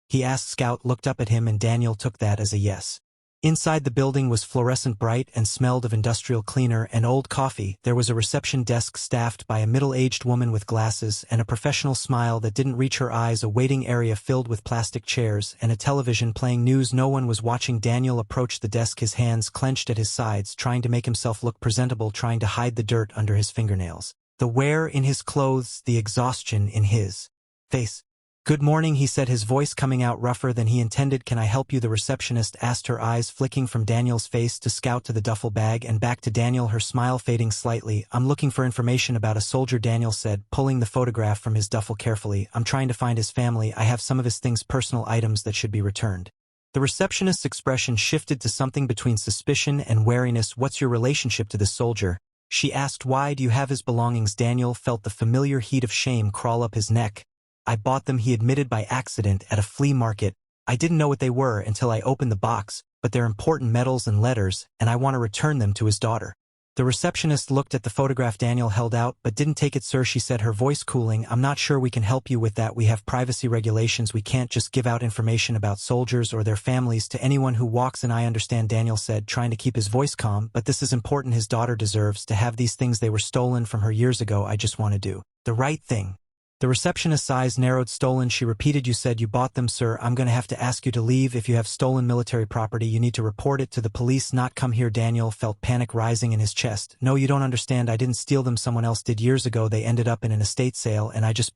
he asked. Scout looked up at him, and Daniel took that as a yes. Inside the building was fluorescent bright and smelled of industrial cleaner and old coffee. There was a reception desk staffed by a middle-aged woman with glasses and a professional smile that didn't reach her eyes, a waiting area filled with plastic chairs, and a television playing news. No one was watching. Daniel approached the desk, his hands clenched at his sides, trying to make himself look presentable, trying to hide the dirt under his fingernails, the wear in his clothes, the exhaustion in his face. "Good morning," he said, his voice coming out rougher than he intended. "Can I help you?" the receptionist asked, her eyes flicking from Daniel's face to Scout to the duffel bag and back to Daniel, her smile fading slightly. "I'm looking for information about a soldier," Daniel said, pulling the photograph from his duffel carefully. "I'm trying to find his family. I have some of his things, personal items that should be returned." The receptionist's expression shifted to something between suspicion and wariness. "What's your relationship to this soldier?" she asked. "Why do you have his belongings?" Daniel felt the familiar heat of shame crawl up his neck. "I bought them," he admitted, "by accident at a flea market. I didn't know what they were until I opened the box, but they're important medals and letters, and I want to return them to his daughter." The receptionist looked at the photograph Daniel held out, but didn't take it. "Sir," she said, her voice cooling, "I'm not sure we can help you with that. We have privacy regulations. We can't just give out information about soldiers or their families to anyone who walks in." "I understand," Daniel said, trying to keep his voice calm, "but this is important. His daughter deserves to have these things. They were stolen from her years ago. I just want to do the right thing." The receptionist's eyes narrowed. "Stolen," she repeated. "You said you bought them, sir. I'm going to have to ask you to leave. If you have stolen military property, you need to report it to the police, not come here." Daniel felt panic rising in his chest. "No, you don't understand. I didn't steal them. Someone else did years ago. They ended up in an estate sale, and I just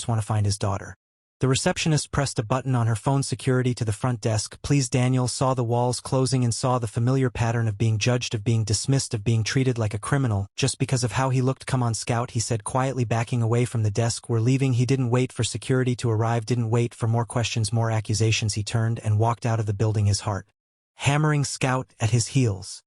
want to find his daughter." The receptionist pressed a button on her phone. "Security to the front desk, please." Daniel saw the walls closing and saw the familiar pattern of being judged, of being dismissed, of being treated like a criminal, just because of how he looked. "Come on, Scout," he said quietly, backing away from the desk. "We're leaving." He didn't wait for security to arrive, didn't wait for more questions, more accusations. He turned and walked out of the building, his heart hammering, Scout at his heels.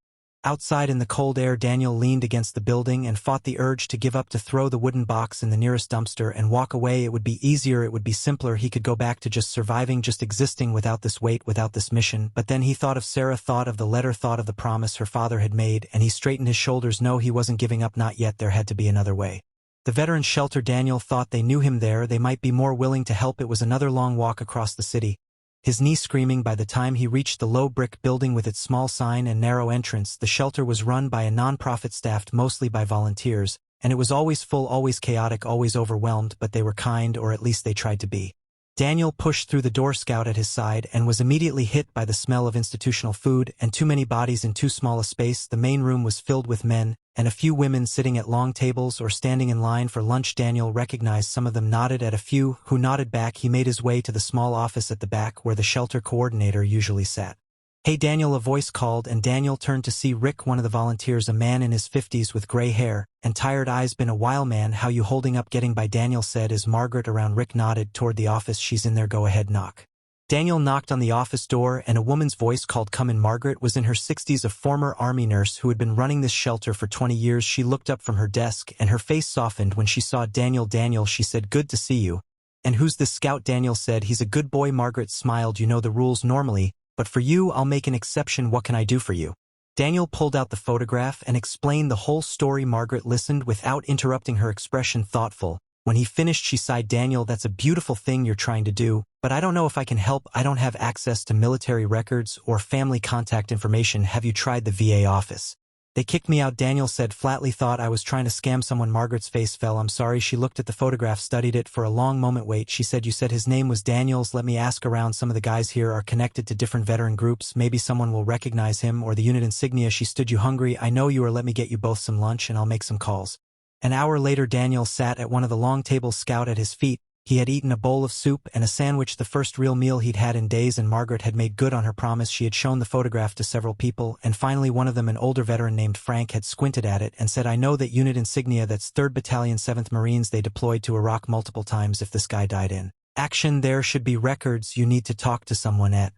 Outside in the cold air, Daniel leaned against the building and fought the urge to give up, to throw the wooden box in the nearest dumpster and walk away. It would be easier, it would be simpler. He could go back to just surviving, just existing without this weight, without this mission. But then he thought of Sarah, thought of the letter, thought of the promise her father had made, and he straightened his shoulders. No, he wasn't giving up, not yet. There had to be another way. The veterans' shelter, Daniel thought they knew him there. They might be more willing to help. It was another long walk across the city, his knee screaming. By the time he reached the low brick building with its small sign and narrow entrance, the shelter was run by a non-profit staffed mostly by volunteers, and it was always full, always chaotic, always overwhelmed, but they were kind, or at least they tried to be. Daniel pushed through the door. Scout at his side and was immediately hit by the smell of institutional food and too many bodies in too small a space. The main room was filled with men, and a few women sitting at long tables or standing in line for lunch. Daniel recognized some of them, nodded at a few, who nodded back. He made his way to the small office at the back where the shelter coordinator usually sat. "Hey Daniel," a voice called, and Daniel turned to see Rick, one of the volunteers, a man in his 50s with gray hair and tired eyes. "Been a while, man. How you holding up? Getting by?" Daniel said. "Is Margaret around?" Rick nodded toward the office. "She's in there. Go ahead, knock." Daniel knocked on the office door and a woman's voice called, "Come in." Margaret was in her 60s, a former Army nurse who had been running this shelter for 20 years. She looked up from her desk and her face softened when she saw Daniel. "Daniel," she said, "good to see you." "And who's this?" Scout. Daniel said. "He's a good boy." Margaret smiled. "You know the rules normally, but for you I'll make an exception. What can I do for you?" Daniel pulled out the photograph and explained the whole story. Margaret listened without interrupting, her expression thoughtful. When he finished, she sighed. "Daniel, that's a beautiful thing you're trying to do, but I don't know if I can help. I don't have access to military records or family contact information. Have you tried the VA office?" "They kicked me out," Daniel said flatly. "Thought I was trying to scam someone." Margaret's face fell. "I'm sorry." She looked at the photograph, studied it for a long moment. "Wait," she said, "you said his name was Daniels. Let me ask around. Some of the guys here are connected to different veteran groups. Maybe someone will recognize him or the unit insignia." She stood. "You hungry?" "I know you are. Let me get you both some lunch and I'll make some calls." An hour later, Daniel sat at one of the long tables. Scout at his feet. He had eaten a bowl of soup and a sandwich, the first real meal he'd had in days, and Margaret had made good on her promise. She had shown the photograph to several people, and finally one of them, an older veteran named Frank, had squinted at it and said, "I know that unit insignia. That's 3rd Battalion, 7th Marines. They deployed to Iraq multiple times. If this guy died in action, there should be records. You need to talk to someone at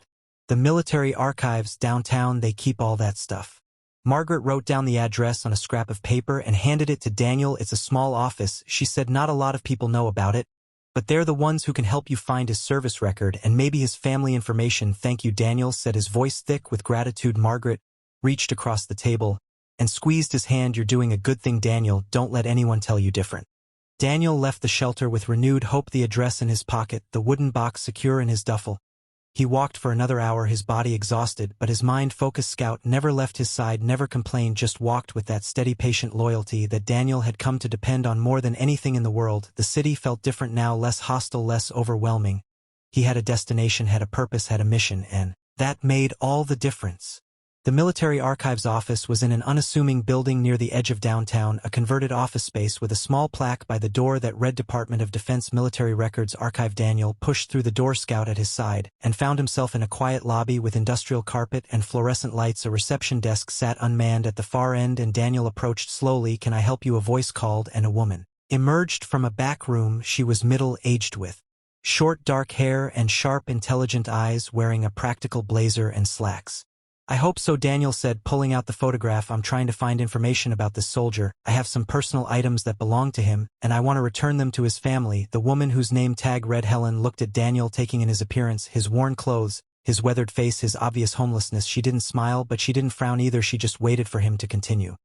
the military archives downtown. They keep all that stuff." Margaret wrote down the address on a scrap of paper and handed it to Daniel. "It's a small office," she said. "Not a lot of people know about it, but they're the ones who can help you find his service record and maybe his family information." "Thank you," Daniel said, his voice thick with gratitude. Margaret reached across the table and squeezed his hand. "You're doing a good thing, Daniel. Don't let anyone tell you different." Daniel left the shelter with renewed hope, the address in his pocket, the wooden box secure in his duffel. He walked for another hour, his body exhausted, but his mind focused. Scout never left his side, never complained, just walked with that steady, patient loyalty that Daniel had come to depend on more than anything in the world. The city felt different now, less hostile, less overwhelming. He had a destination, had a purpose, had a mission, and that made all the difference. The military archives office was in an unassuming building near the edge of downtown, a converted office space with a small plaque by the door that read Department of Defense Military Records Archive. Daniel pushed through the door, Scout at his side, and found himself in a quiet lobby with industrial carpet and fluorescent lights. A reception desk sat unmanned at the far end, and Daniel approached slowly. "Can I help you?" a voice called, and a woman emerged from a back room. She was middle-aged with short dark hair and sharp, intelligent eyes, wearing a practical blazer and slacks. "I hope so," Daniel said, pulling out the photograph. "I'm trying to find information about this soldier. I have some personal items that belong to him, and I want to return them to his family." The woman, whose name tag read Helen, looked at Daniel, taking in his appearance, his worn clothes, his weathered face, his obvious homelessness. She didn't smile, but she didn't frown either. She just waited for him to continue.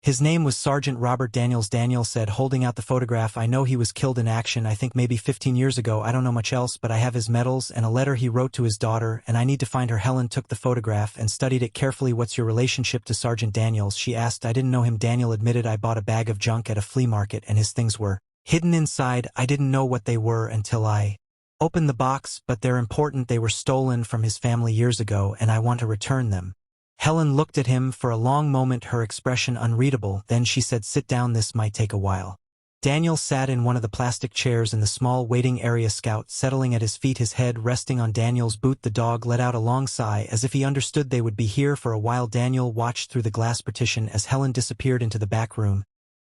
"His name was Sergeant Robert Daniels," Daniel said, holding out the photograph. "I know he was killed in action, I think maybe 15 years ago. I don't know much else, but I have his medals and a letter he wrote to his daughter, and I need to find her." Helen took the photograph and studied it carefully. "What's your relationship to Sergeant Daniels?" she asked. "I didn't know him," Daniel admitted. "I bought a bag of junk at a flea market and his things were hidden inside. I didn't know what they were until I opened the box, but they're important. They were stolen from his family years ago, and I want to return them." Helen looked at him for a long moment, her expression unreadable. Then she said, "Sit down, this might take a while." Daniel sat in one of the plastic chairs in the small waiting area. Scout settling at his feet, his head resting on Daniel's boot. The dog let out a long sigh, as if he understood they would be here for a while. Daniel watched through the glass partition as Helen disappeared into the back room.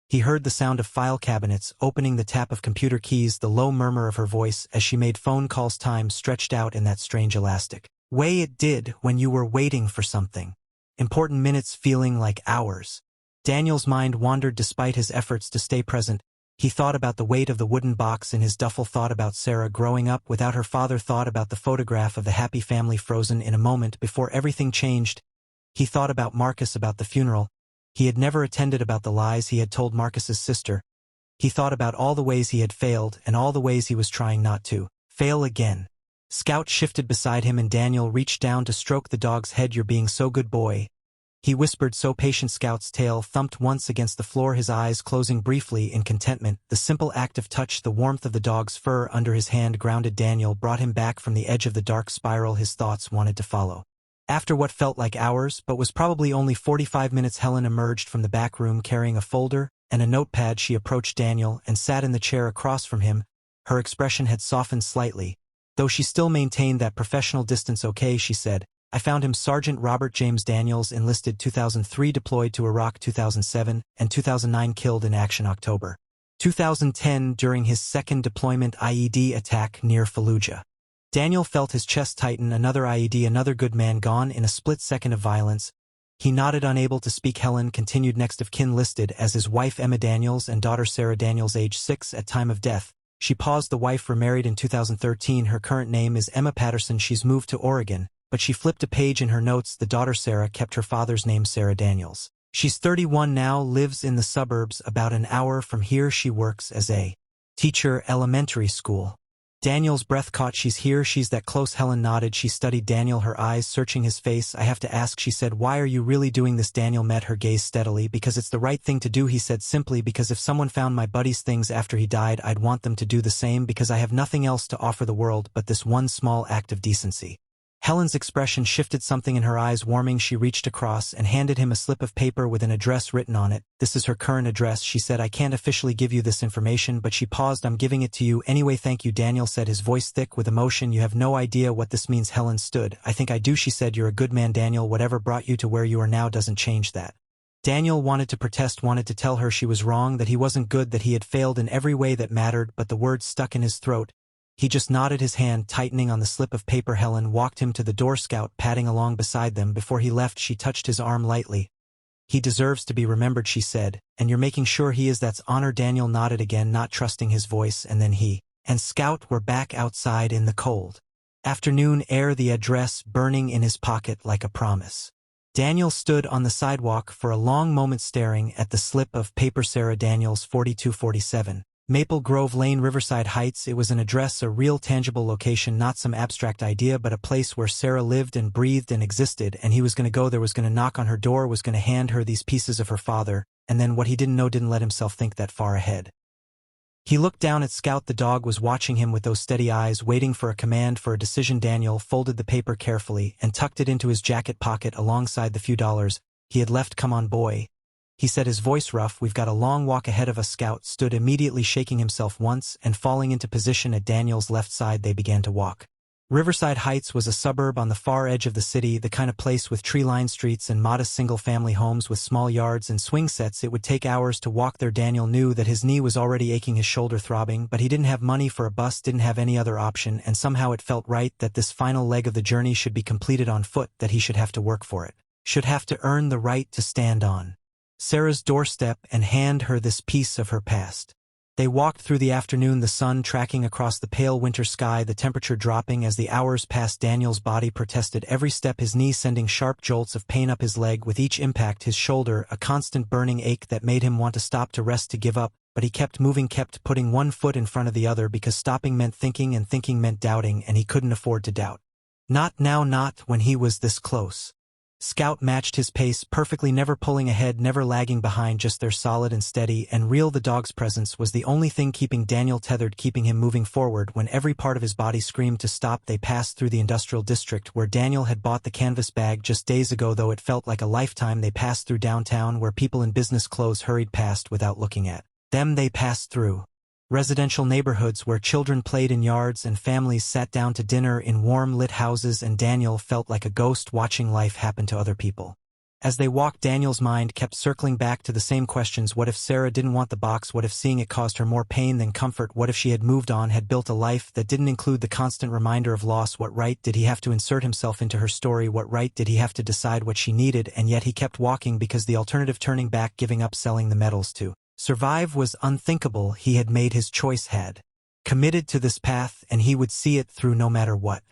He heard the sound of file cabinets opening, the tap of computer keys, the low murmur of her voice as she made phone calls. Time stretched out in that strange elastic way it did when you were waiting for something important, minutes feeling like hours. Daniel's mind wandered despite his efforts to stay present. He thought about the weight of the wooden box in his duffel, thought about Sarah growing up without her father, thought about the photograph of the happy family frozen in a moment before everything changed. He thought about Marcus, about the funeral he had never attended, about the lies he had told Marcus's sister. He thought about all the ways he had failed and all the ways he was trying not to fail again. Scout shifted beside him and Daniel reached down to stroke the dog's head. "You're being so good, boy." he whispered so patient. Scout's tail thumped once against the floor, his eyes closing briefly in contentment. The simple act of touch, the warmth of the dog's fur under his hand grounded Daniel, brought him back from the edge of the dark spiral his thoughts wanted to follow. After what felt like hours, but was probably only 45 minutes, Helen emerged from the back room carrying a folder and a notepad. She approached Daniel and sat in the chair across from him. Her expression had softened slightly, though she still maintained that professional distance. "Okay," she said. "I found him." Sergeant Robert James Daniels, enlisted 2003, deployed to Iraq 2007, and 2009, killed in action October 2010 during his second deployment IED attack near Fallujah. Daniel felt his chest tighten. Another IED, another good man gone in a split second of violence. He nodded, unable to speak. Helen continued. Next of kin listed as his wife Emma Daniels and daughter Sarah Daniels, age 6 at time of death. She paused. The wife remarried in 2013. Her current name is Emma Patterson. She's moved to Oregon, but she flipped a page in her notes. The daughter Sarah kept her father's name, Sarah Daniels. She's 31 now, lives in the suburbs about an hour from here. She works as a teacher, elementary school. Daniel's breath caught. "She's here? She's that close?" Helen nodded. She studied Daniel, her eyes searching his face. "I have to ask," she said, "why are you really doing this?" Daniel met her gaze steadily. "Because it's the right thing to do," he said simply. "Because if someone found my buddy's things after he died, I'd want them to do the same. Because I have nothing else to offer the world but this one small act of decency." Helen's expression shifted, something in her eyes warming. She reached across and handed him a slip of paper with an address written on it. "This is her current address," she said. "I can't officially give you this information," but she paused. "I'm giving it to you anyway." "Thank you," Daniel said, his voice thick with emotion. "You have no idea what this means." Helen stood. "I think I do," she said. "You're a good man, Daniel. Whatever brought you to where you are now doesn't change that." Daniel wanted to protest, wanted to tell her she was wrong, that he wasn't good, that he had failed in every way that mattered, but the words stuck in his throat. He just nodded, his hand tightening on the slip of paper. Helen walked him to the door, Scout padding along beside them. Before he left, she touched his arm lightly. "He deserves to be remembered," she said. "And you're making sure he is?" "That's honor." Daniel nodded again, not trusting his voice, and then he and Scout were back outside in the cold afternoon air, the address burning in his pocket like a promise. Daniel stood on the sidewalk for a long moment staring at the slip of paper. Sarah Daniels, 4247. Maple Grove Lane, Riverside Heights. It was an address, a real tangible location, not some abstract idea, but a place where Sarah lived and breathed and existed, and he was going to go there, was going to knock on her door, was going to hand her these pieces of her father, and then what he didn't know, didn't let himself think that far ahead. He looked down at Scout. The dog was watching him with those steady eyes, waiting for a command, for a decision. Daniel folded the paper carefully and tucked it into his jacket pocket alongside the few dollars he had left. "Come on, boy," he said, his voice rough. "We've got a long walk ahead of us." Scout stood, immediately shaking himself once and falling into position at Daniel's left side. They began to walk. Riverside Heights was a suburb on the far edge of the city, the kind of place with tree-lined streets and modest single-family homes with small yards and swing sets. It would take hours to walk there. Daniel knew that his knee was already aching, his shoulder throbbing, but he didn't have money for a bus, didn't have any other option, and somehow it felt right that this final leg of the journey should be completed on foot, that he should have to work for it, should have to earn the right to stand on Sarah's doorstep and hand her this piece of her past. They walked through the afternoon, the sun tracking across the pale winter sky, the temperature dropping as the hours passed. Daniel's body protested every step, his knee sending sharp jolts of pain up his leg with each impact, his shoulder, a constant burning ache that made him want to stop, to rest, to give up, but he kept moving, kept putting one foot in front of the other, because stopping meant thinking and thinking meant doubting, and he couldn't afford to doubt. Not now, not when he was this close. Scout matched his pace perfectly, never pulling ahead, never lagging behind, just there, solid and steady and real. The dog's presence was the only thing keeping Daniel tethered, keeping him moving forward when every part of his body screamed to stop. They passed through the industrial district where Daniel had bought the canvas bag just days ago, though it felt like a lifetime. They passed through downtown where people in business clothes hurried past without looking at them. They passed through residential neighborhoods where children played in yards and families sat down to dinner in warm-lit houses, and Daniel felt like a ghost watching life happen to other people. As they walked, Daniel's mind kept circling back to the same questions. What if Sarah didn't want the box? What if seeing it caused her more pain than comfort? What if she had moved on, had built a life that didn't include the constant reminder of loss? What right did he have to insert himself into her story? What right did he have to decide what she needed? And yet he kept walking, because the alternative, turning back, giving up, selling the metals to survive, was unthinkable. He had made his choice, had committed to this path, and he would see it through no matter what.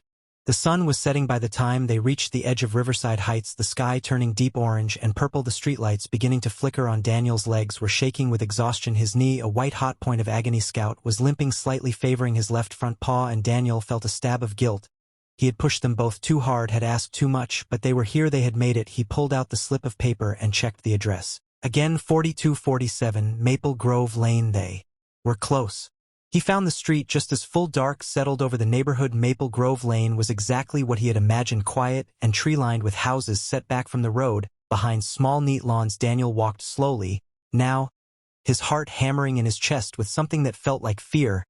The sun was setting by the time they reached the edge of Riverside Heights, the sky turning deep orange and purple, the streetlights beginning to flicker on. Daniel's legs were shaking with exhaustion, his knee a white-hot point of agony. Scout was limping slightly, favoring his left front paw, and Daniel felt a stab of guilt He had pushed them both too hard, had asked too much, but they were here, they had made it. He pulled out the slip of paper and checked the address. Again, 4247 Maple Grove Lane. They were close. He found the street just as full dark settled over the neighborhood. Maple Grove Lane was exactly what he had imagined, quiet and tree-lined with houses set back from the road, behind small neat lawns. Daniel walked slowly, now, his heart hammering in his chest with something that felt like fear.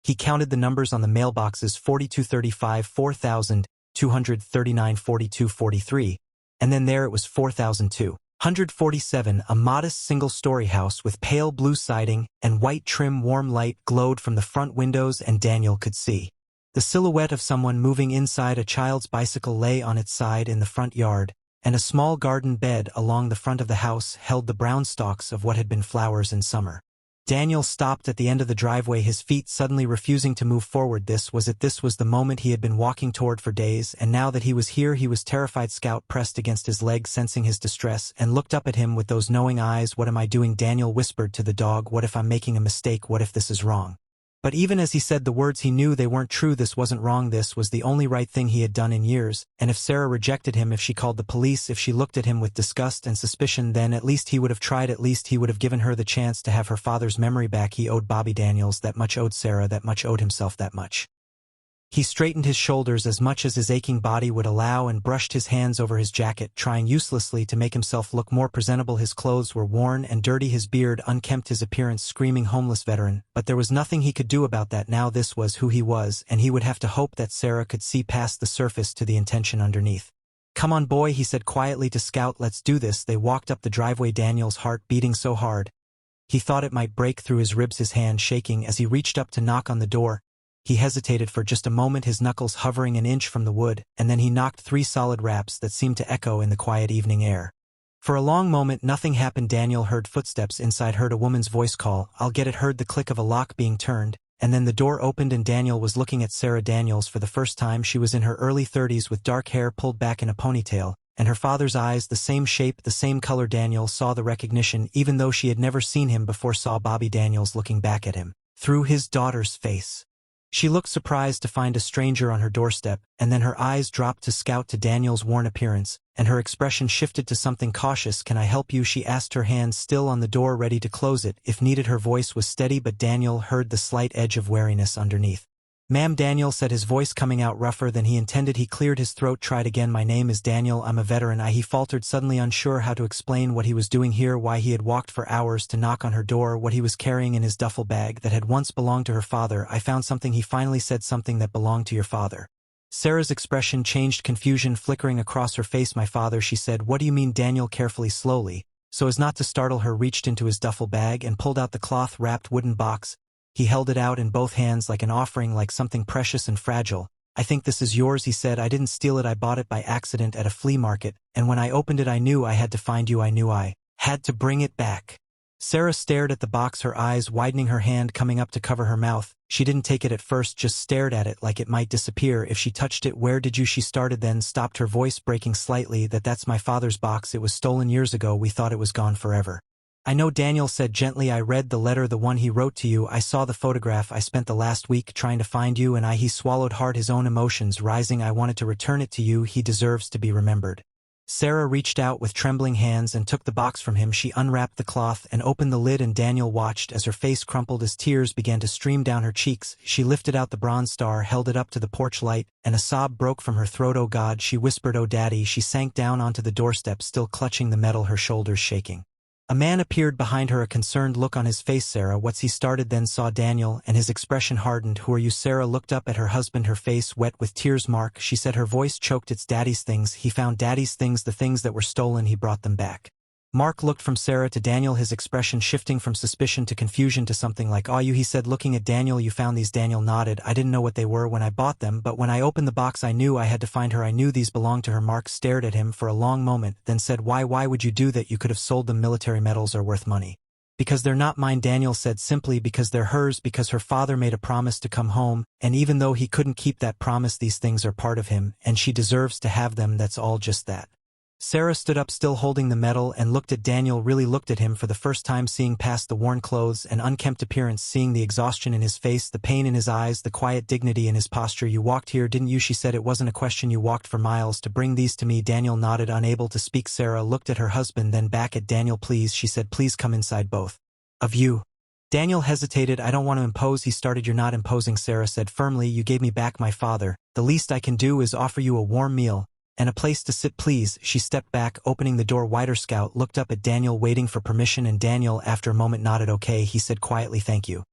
He counted the numbers on the mailboxes: 4235, 4239, 4243, and then there it was, 4247, a modest single-story house with pale blue siding and white trim. Warm light glowed from the front windows, and Daniel could see the silhouette of someone moving inside. A child's bicycle lay on its side in the front yard, and a small garden bed along the front of the house held the brown stalks of what had been flowers in summer. Daniel stopped at the end of the driveway, his feet suddenly refusing to move forward. This was it. This was the moment he had been walking toward for days, and now that he was here, he was terrified. Scout pressed against his leg, sensing his distress, and looked up at him with those knowing eyes. What am I doing? Daniel whispered to the dog. What if I'm making a mistake? What if this is wrong? But even as he said the words, he knew they weren't true. This wasn't wrong. This was the only right thing he had done in years. And if Sarah rejected him, if she called the police, if she looked at him with disgust and suspicion, then at least he would have tried. At least he would have given her the chance to have her father's memory back. He owed Bobby Daniels that much, owed Sarah that much, owed himself that much. He straightened his shoulders as much as his aching body would allow and brushed his hands over his jacket, trying uselessly to make himself look more presentable. His clothes were worn and dirty, his beard unkempt, his appearance screaming homeless veteran, but there was nothing he could do about that now. This was who he was, and he would have to hope that Sarah could see past the surface to the intention underneath. Come on, boy, he said quietly to Scout, let's do this. They walked up the driveway, Daniel's heart beating so hard he thought it might break through his ribs, his hand shaking as he reached up to knock on the door. He hesitated for just a moment, his knuckles hovering an inch from the wood, and then he knocked 3 solid raps that seemed to echo in the quiet evening air. For a long moment nothing happened. Daniel heard footsteps inside, heard a woman's voice call, "I'll get it," heard the click of a lock being turned, and then the door opened and Daniel was looking at Sarah Daniels for the first time. She was in her early 30s with dark hair pulled back in a ponytail, and her father's eyes the same shape, the same color. Daniel saw the recognition, even though she had never seen him before, saw Bobby Daniels looking back at him through his daughter's face. She looked surprised to find a stranger on her doorstep, and then her eyes dropped to Scout, to Daniel's worn appearance, and her expression shifted to something cautious. "Can I help you?" she asked, her hand still on the door ready to close it if needed. Her voice was steady, but Daniel heard the slight edge of wariness underneath. "Ma'am," Daniel said, his voice coming out rougher than he intended. He cleared his throat, tried again. "My name is Daniel, I'm a veteran." He faltered, suddenly unsure how to explain what he was doing here, why he had walked for hours to knock on her door, what he was carrying in his duffel bag that had once belonged to her father. "I found something," he finally said, "something that belonged to your father." Sarah's expression changed, confusion flickering across her face. "My father," she said. "What do you mean?" Daniel carefully, slowly, so as not to startle her, reached into his duffel bag and pulled out the cloth-wrapped wooden box. He held it out in both hands like an offering, like something precious and fragile. "I think this is yours," he said. "I didn't steal it, I bought it by accident at a flea market, and when I opened it I knew I had to find you. I knew I had to bring it back." Sarah stared at the box, her eyes widening, her hand coming up to cover her mouth. She didn't take it at first, just stared at it like it might disappear if she touched it. "Where did you?" she started, then stopped, her voice breaking slightly. "That's my father's box. It was stolen years ago. We thought it was gone forever." "I know," Daniel said gently. "I read the letter, the one he wrote to you. I saw the photograph. I spent the last week trying to find you, and he swallowed hard, his own emotions rising. "I wanted to return it to you. He deserves to be remembered." Sarah reached out with trembling hands and took the box from him. She unwrapped the cloth and opened the lid, and Daniel watched as her face crumpled, as tears began to stream down her cheeks. She lifted out the bronze star, held it up to the porch light, and a sob broke from her throat. "Oh God," she whispered, "oh Daddy." She sank down onto the doorstep, still clutching the metal, her shoulders shaking. A man appeared behind her, a concerned look on his face. "Sarah, what's?" he started, then saw Daniel, and his expression hardened. "Who are you?" Sarah looked up at her husband, her face wet with tears. "Mark," she said, her voice choked. "It's Daddy's things. He found Daddy's things, the things that were stolen. He brought them back." Mark looked from Sarah to Daniel, his expression shifting from suspicion to confusion to something like awe. "You," he said, looking at Daniel. "You found these?" Daniel nodded. "I didn't know what they were when I bought them, but when I opened the box I knew I had to find her. I knew these belonged to her." Mark stared at him for a long moment, then said, Why would you do that? You could have sold them. Military medals are worth money." "Because they're not mine," Daniel said simply. "Because they're hers, because her father made a promise to come home, and even though he couldn't keep that promise, these things are part of him, and she deserves to have them. That's all, just that." Sarah stood up still holding the medal and looked at Daniel, really looked at him for the first time, seeing past the worn clothes and unkempt appearance, seeing the exhaustion in his face, the pain in his eyes, the quiet dignity in his posture. "You walked here, didn't you?" she said. "It wasn't a question. You walked for miles to bring these to me." Daniel nodded, unable to speak. Sarah looked at her husband, then back at Daniel. "Please," she said, "please come inside, both of you." Daniel hesitated. "I don't want to impose," he started. "You're not imposing," Sarah said firmly. "You gave me back my father. The least I can do is offer you a warm meal and a place to sit, please." She stepped back, opening the door wider. Scout looked up at Daniel, waiting for permission, and Daniel, after a moment, nodded. "Okay," he said quietly. "Thank you."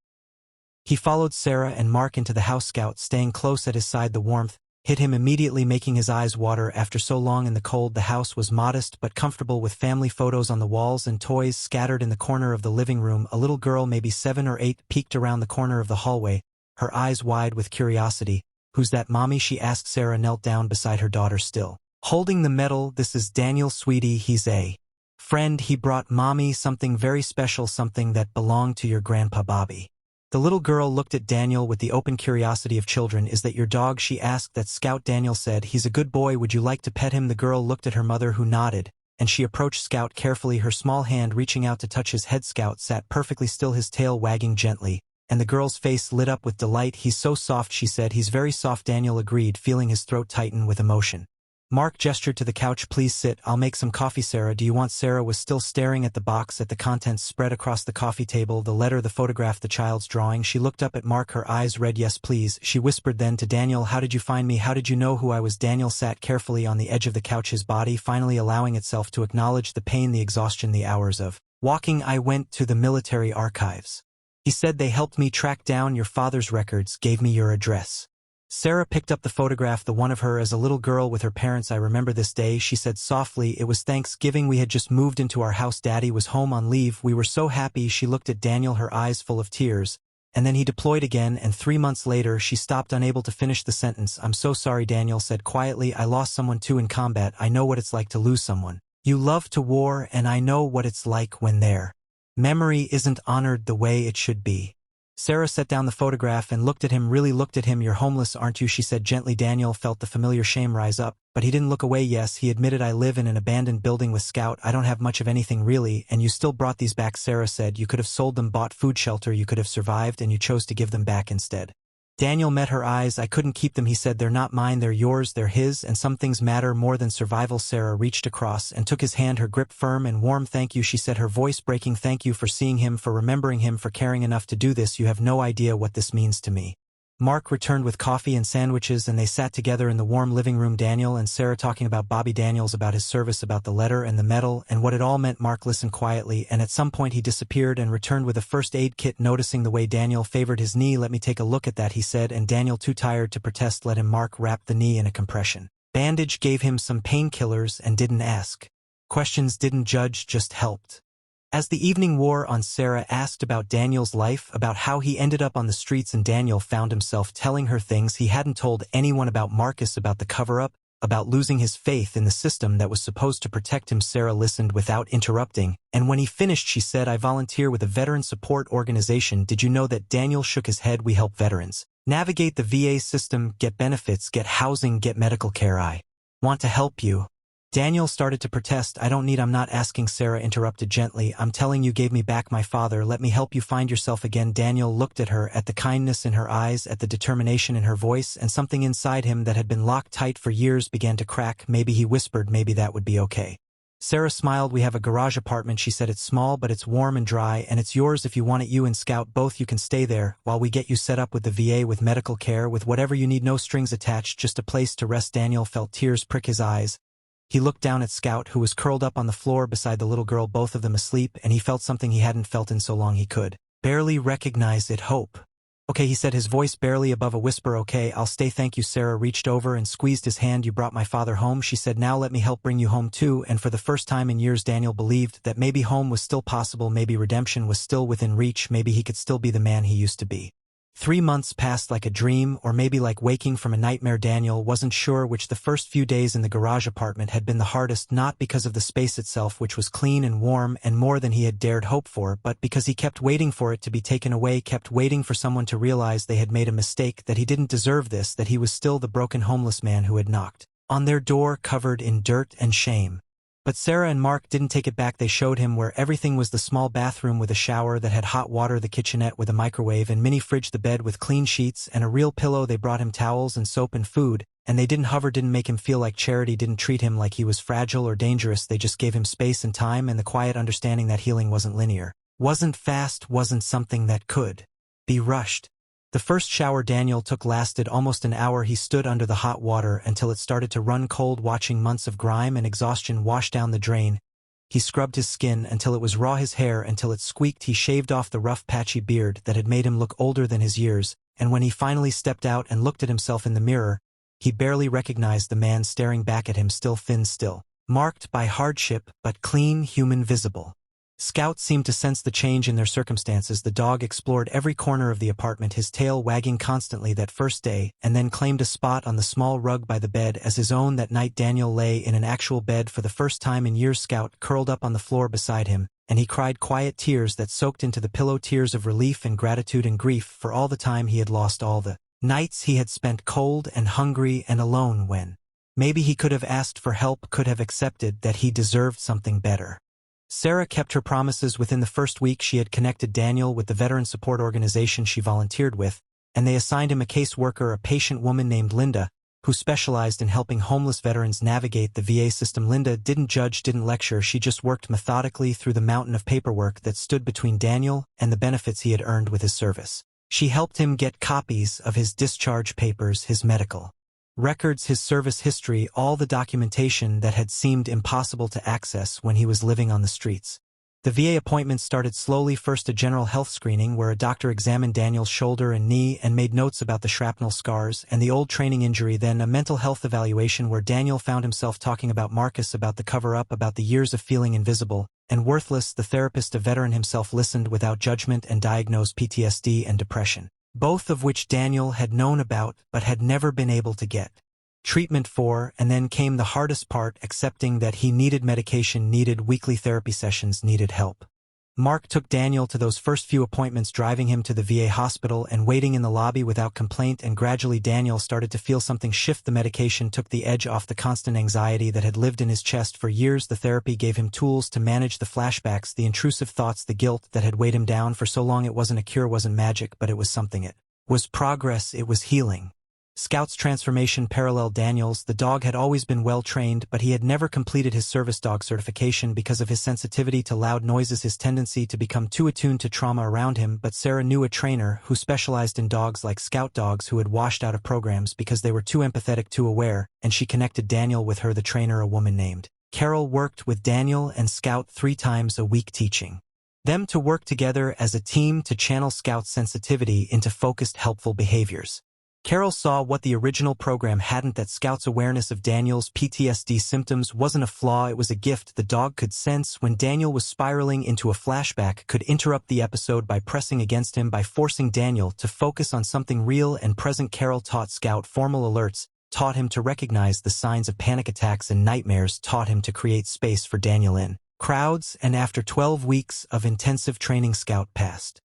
He followed Sarah and Mark into the house. Scout, staying close at his side. The warmth hit him immediately, making his eyes water. After so long in the cold, the house was modest but comfortable, with family photos on the walls and toys scattered in the corner of the living room. A little girl, maybe 7 or 8, peeked around the corner of the hallway, her eyes wide with curiosity. "Who's that, Mommy?" she asked. Sarah knelt down beside her daughter, still holding the medal. "This is Daniel, sweetie. He's a friend. He brought Mommy something very special, something that belonged to your grandpa Bobby." The little girl looked at Daniel with the open curiosity of children. "Is that your dog?" she asked. "That Scout," Daniel said. "He's a good boy. Would you like to pet him?" The girl looked at her mother, who nodded, and she approached Scout carefully, her small hand reaching out to touch his head. Scout sat perfectly still, his tail wagging gently, and the girl's face lit up with delight. "He's so soft," she said. "He's very soft," Daniel agreed, feeling his throat tighten with emotion. Mark gestured to the couch. "Please sit. I'll make some coffee." "Sarah, do you want?" Sarah was still staring at the box, at the contents spread across the coffee table, the letter, the photograph, the child's drawing. She looked up at Mark, her eyes red. "Yes, please." She whispered then to Daniel, "How did you find me? How did you know who I was?" Daniel sat carefully on the edge of the couch, his body finally allowing itself to acknowledge the pain, the exhaustion, the hours of walking. "I went to the military archives," he said. "They helped me track down your father's records, gave me your address." Sarah picked up the photograph, the one of her as a little girl with her parents. "I remember this day," she said softly. "It was Thanksgiving. We had just moved into our house. Daddy was home on leave. We were so happy." She looked at Daniel, her eyes full of tears. "And then he deployed again, and 3 months later," she stopped, unable to finish the sentence. "I'm so sorry," Daniel said quietly. "I lost someone too in combat. I know what it's like to lose someone you love to war, and I know what it's like when their memory isn't honored the way it should be." Sarah set down the photograph and looked at him, really looked at him. "You're homeless, aren't you?" she said gently. Daniel felt the familiar shame rise up, but he didn't look away. "Yes," he admitted. "I live in an abandoned building with Scout. I don't have much of anything really." "And you still brought these back," Sarah said. "You could have sold them, bought food, shelter. You could have survived, and you chose to give them back instead." Daniel met her eyes. "I couldn't keep them," he said. "They're not mine, they're yours, they're his, and some things matter more than survival." Sarah reached across and took his hand, her grip firm and warm. "Thank you," she said, her voice breaking. "Thank you for seeing him, for remembering him, for caring enough to do this. You have no idea what this means to me." Mark returned with coffee and sandwiches, and they sat together in the warm living room, Daniel and Sarah talking about Bobby Daniels, about his service, about the letter and the medal, and what it all meant. Mark listened quietly, and at some point he disappeared and returned with a first aid kit. Noticing the way Daniel favored his knee, "Let me take a look at that," he said, and Daniel, too tired to protest, let him. Mark wrapped the knee in a compression bandage, gave him some painkillers, and didn't ask questions, didn't judge, just helped. As the evening wore on, Sarah asked about Daniel's life, about how he ended up on the streets, and Daniel found himself telling her things he hadn't told anyone, about Marcus, about the cover-up, about losing his faith in the system that was supposed to protect him. Sarah listened without interrupting, and when he finished she said, "I volunteer with a veteran support organization. Did you know that?" Daniel shook his head. "We help veterans navigate the VA system, get benefits, get housing, get medical care. I want to help you." Daniel started to protest. I'm not asking," Sarah interrupted gently. "I'm telling you gave me back my father. Let me help you find yourself again." Daniel looked at her, at the kindness in her eyes, at the determination in her voice, and something inside him that had been locked tight for years began to crack. "Maybe," he whispered, "maybe that would be okay." Sarah smiled. "We have a garage apartment," she said. "It's small, but it's warm and dry, and it's yours if you want it. You and Scout both. You can stay there while we get you set up with the VA, with medical care, with whatever you need. No strings attached, just a place to rest." Daniel felt tears prick his eyes. He looked down at Scout, who was curled up on the floor beside the little girl, both of them asleep, and he felt something he hadn't felt in so long. He could barely recognize it. "Hope." "Okay," he said, his voice barely above a whisper. "Okay, I'll stay, thank you." Sarah reached over and squeezed his hand. "You brought my father home," she said. "Now let me help bring you home too." And for the first time in years, Daniel believed that maybe home was still possible, maybe redemption was still within reach, maybe he could still be the man he used to be. 3 months passed like a dream, or maybe like waking from a nightmare. Daniel wasn't sure which. The first few days in the garage apartment had been the hardest, not because of the space itself, which was clean and warm and more than he had dared hope for, but because he kept waiting for it to be taken away, kept waiting for someone to realize they had made a mistake, that he didn't deserve this, that he was still the broken homeless man who had knocked on their door, covered in dirt and shame. But Sarah and Mark didn't take it back. They showed him where everything was: the small bathroom with a shower that had hot water, the kitchenette with a microwave and mini fridge, the bed with clean sheets and a real pillow. They brought him towels and soap and food, and they didn't make him feel like charity, didn't treat him like he was fragile or dangerous. They just gave him space and time and the quiet understanding that healing wasn't linear, wasn't fast, wasn't something that could be rushed. The first shower Daniel took lasted almost an hour. He stood under the hot water until it started to run cold, watching months of grime and exhaustion wash down the drain. He scrubbed his skin until it was raw, his hair until it squeaked. He shaved off the rough, patchy beard that had made him look older than his years, and when he finally stepped out and looked at himself in the mirror, he barely recognized the man staring back at him, still thin, still marked by hardship, but clean, human, visible. Scout seemed to sense the change in their circumstances. The dog explored every corner of the apartment, his tail wagging constantly that first day, and then claimed a spot on the small rug by the bed as his own. That night Daniel lay in an actual bed for the first time in years. Scout curled up on the floor beside him, and he cried quiet tears that soaked into the pillow, tears of relief and gratitude and grief for all the time he had lost, all the nights he had spent cold and hungry and alone, when maybe he could have asked for help, could have accepted that he deserved something better. Sarah kept her promises. Within the first week she had connected Daniel with the veteran support organization she volunteered with, and they assigned him a caseworker, a patient woman named Linda, who specialized in helping homeless veterans navigate the VA system. Linda didn't judge, didn't lecture, she just worked methodically through the mountain of paperwork that stood between Daniel and the benefits he had earned with his service. She helped him get copies of his discharge papers, his medical records, his service history, all the documentation that had seemed impossible to access when he was living on the streets. The VA appointments started slowly. First a general health screening where a doctor examined Daniel's shoulder and knee and made notes about the shrapnel scars and the old training injury. Then a mental health evaluation where Daniel found himself talking about Marcus, about the cover-up, about the years of feeling invisible and worthless. The therapist, a veteran himself, listened without judgment and diagnosed PTSD and depression, both of which Daniel had known about but had never been able to get treatment for. And then came the hardest part, accepting that he needed medication, needed weekly therapy sessions, needed help. Mark took Daniel to those first few appointments, driving him to the VA hospital and waiting in the lobby without complaint, and gradually Daniel started to feel something shift. The medication took the edge off the constant anxiety that had lived in his chest for years. The therapy gave him tools to manage the flashbacks, the intrusive thoughts, the guilt that had weighed him down for so long. It wasn't a cure, wasn't magic, but it was something. It was progress, it was healing. Scout's transformation paralleled Daniel's. The dog had always been well trained, but he had never completed his service dog certification because of his sensitivity to loud noises, his tendency to become too attuned to trauma around him. But Sarah knew a trainer who specialized in dogs like Scout dogs who had washed out of programs because they were too empathetic, too aware, and she connected Daniel with her. The trainer, a woman named Carol, worked with Daniel and Scout 3 times a week, teaching them to work together as a team to channel Scout's sensitivity into focused, helpful behaviors. Carol saw what the original program hadn't, that Scout's awareness of Daniel's PTSD symptoms wasn't a flaw, it was a gift. The dog could sense when Daniel was spiraling into a flashback, could interrupt the episode by pressing against him, by forcing Daniel to focus on something real and present. Carol taught Scout formal alerts, taught him to recognize the signs of panic attacks and nightmares, taught him to create space for Daniel in crowds, and after 12 weeks of intensive training, Scout passed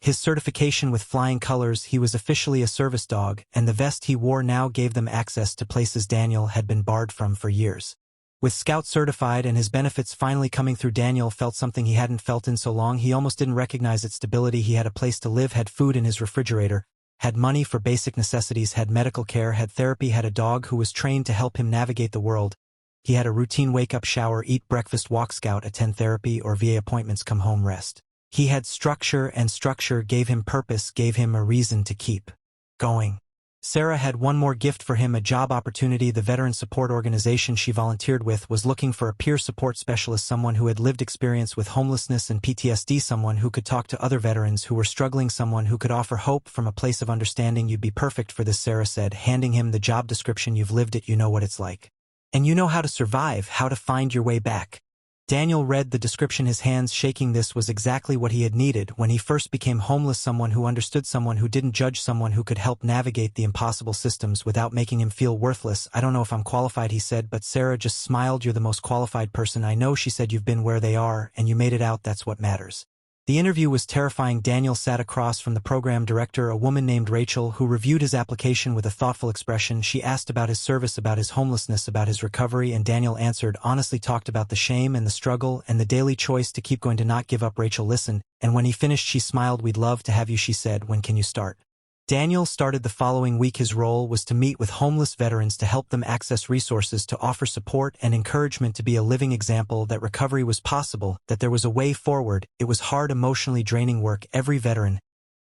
his certification with flying colors. He was officially a service dog, and the vest he wore now gave them access to places Daniel had been barred from for years. With Scout certified and his benefits finally coming through, Daniel felt something he hadn't felt in so long. He almost didn't recognize its stability. He had a place to live, had food in his refrigerator, had money for basic necessities, had medical care, had therapy, had a dog who was trained to help him navigate the world. He had a routine: wake up, shower, eat breakfast, walk, Scout, attend therapy or VA appointments, come home, rest. He had structure, and structure gave him purpose, gave him a reason to keep going. Sarah had one more gift for him, a job opportunity. The veteran support organization she volunteered with was looking for a peer support specialist, someone who had lived experience with homelessness and PTSD, someone who could talk to other veterans who were struggling, someone who could offer hope from a place of understanding. You'd be perfect for this, Sarah said, handing him the job description. You've lived it, you know what it's like. And you know how to survive, how to find your way back. Daniel read the description, his hands shaking. This was exactly what he had needed when he first became homeless: someone who understood, someone who didn't judge, someone who could help navigate the impossible systems without making him feel worthless. I don't know if I'm qualified, he said, but Sarah just smiled. You're the most qualified person I know, she said. You've been where they are, and you made it out. That's what matters. The interview was terrifying. Daniel sat across from the program director, a woman named Rachel, who reviewed his application with a thoughtful expression. She asked about his service, about his homelessness, about his recovery, and Daniel answered, honestly talked about the shame and the struggle and the daily choice to keep going, to not give up. Rachel listened, and when he finished she smiled. We'd love to have you, she said. When can you start? Daniel started the following week. His role was to meet with homeless veterans to help them access resources, to offer support and encouragement, to be a living example that recovery was possible, that there was a way forward. It was hard, emotionally draining work. Every veteran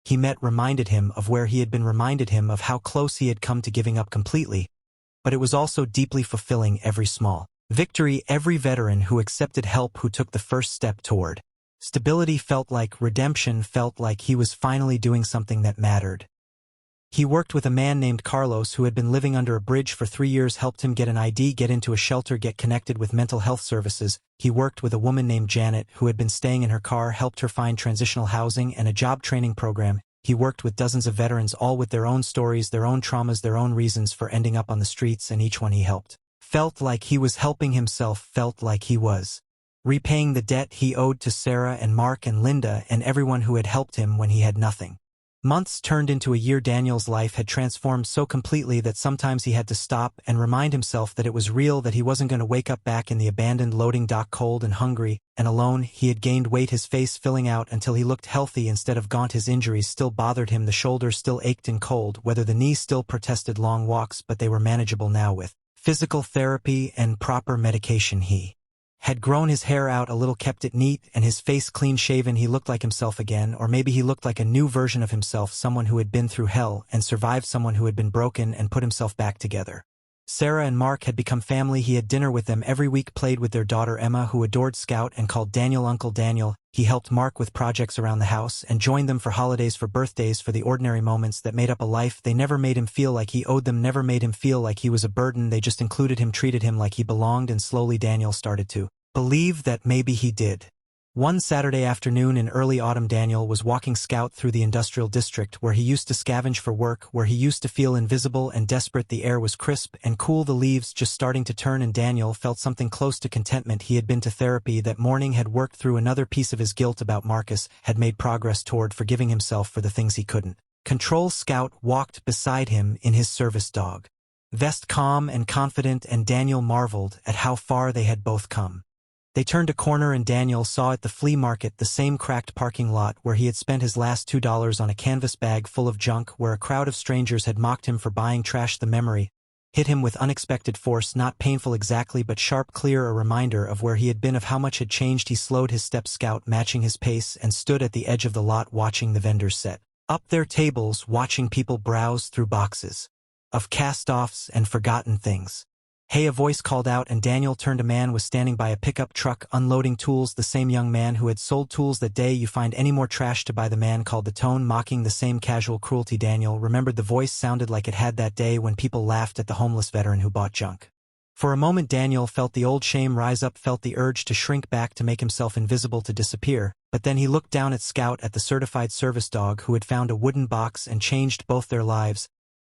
he met reminded him of where he had been, reminded him of how close he had come to giving up completely. But it was also deeply fulfilling. Every small victory, every veteran who accepted help, who took the first step toward stability, felt like redemption, felt like he was finally doing something that mattered. He worked with a man named Carlos who had been living under a bridge for 3 years, helped him get an ID, get into a shelter, get connected with mental health services. He worked with a woman named Janet who had been staying in her car, helped her find transitional housing and a job training program. He worked with dozens of veterans, all with their own stories, their own traumas, their own reasons for ending up on the streets, and each one he helped felt like he was helping himself, felt like he was repaying the debt he owed to Sarah and Mark and Linda and everyone who had helped him when he had nothing. Months turned into a year. Daniel's life had transformed so completely that sometimes he had to stop and remind himself that it was real, that he wasn't going to wake up back in the abandoned loading dock, cold and hungry and alone. He had gained weight, his face filling out until he looked healthy instead of gaunt. His injuries still bothered him, the shoulders still ached and cold, whether the knees still protested long walks, but they were manageable now with physical therapy and proper medication. He had grown his hair out a little, kept it neat, and his face clean-shaven. He looked like himself again, or maybe he looked like a new version of himself, someone who had been through hell and survived, someone who had been broken and put himself back together. Sarah and Mark had become family. He had dinner with them every week, played with their daughter Emma, who adored Scout and called Daniel Uncle Daniel. He helped Mark with projects around the house and joined them for holidays, for birthdays, for the ordinary moments that made up a life. They never made him feel like he owed them, never made him feel like he was a burden. They just included him, treated him like he belonged, and slowly Daniel started to believe that maybe he did. One Saturday afternoon in early autumn, Daniel was walking Scout through the industrial district where he used to scavenge for work, where he used to feel invisible and desperate. The air was crisp and cool, the leaves just starting to turn, and Daniel felt something close to contentment. He had been to therapy that morning, had worked through another piece of his guilt about Marcus, had made progress toward forgiving himself for the things he couldn't control. Scout walked beside him in his service dog vest, calm and confident, and Daniel marveled at how far they had both come. They turned a corner and Daniel saw at the Flea Market, the same cracked parking lot where he had spent his last $2 on a canvas bag full of junk, where a crowd of strangers had mocked him for buying trash. The memory hit him with unexpected force, not painful exactly, but sharp, clear, a reminder of where he had been, of how much had changed. He slowed his steps, Scout matching his pace, and stood at the edge of the lot watching the vendors set up their tables, watching people browse through boxes of cast-offs and forgotten things. Hey, a voice called out, and Daniel turned. A man was standing by a pickup truck unloading tools, the same young man who had sold tools that day. You find any more trash to buy? The man called, the tone mocking, the same casual cruelty. Daniel remembered the voice sounded like it had that day when people laughed at the homeless veteran who bought junk. For a moment Daniel felt the old shame rise up, felt the urge to shrink back, to make himself invisible, to disappear. But then he looked down at Scout, at the certified service dog who had found a wooden box and changed both their lives.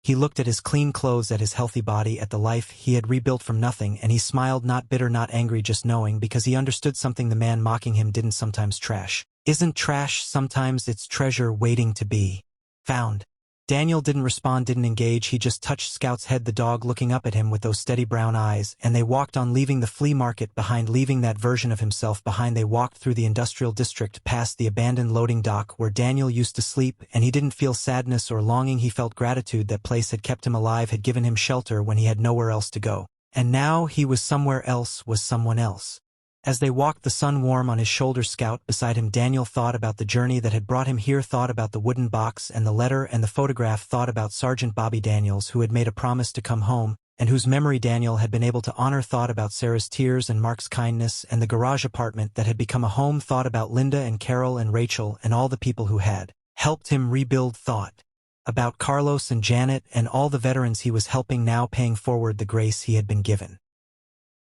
He looked at his clean clothes, at his healthy body, at the life he had rebuilt from nothing, and he smiled, not bitter, not angry, just knowing, because he understood something the man mocking him didn't. Sometimes trash isn't trash, sometimes it's treasure waiting to be found. Daniel didn't respond, didn't engage. He just touched Scout's head, the dog looking up at him with those steady brown eyes, and they walked on, leaving the flea market behind, leaving that version of himself behind. They walked through the industrial district, past the abandoned loading dock where Daniel used to sleep, and he didn't feel sadness or longing. He felt gratitude. That place had kept him alive, had given him shelter when he had nowhere else to go. And now he was somewhere else, was someone else. As they walked, the sun warm on his shoulder, Scout beside him, Daniel thought about the journey that had brought him here, thought about the wooden box and the letter and the photograph, thought about Sergeant Bobby Daniels, who had made a promise to come home, and whose memory Daniel had been able to honor, thought about Sarah's tears and Mark's kindness and the garage apartment that had become a home, thought about Linda and Carol and Rachel and all the people who had helped him rebuild, thought about Carlos and Janet and all the veterans he was helping, now paying forward the grace he had been given.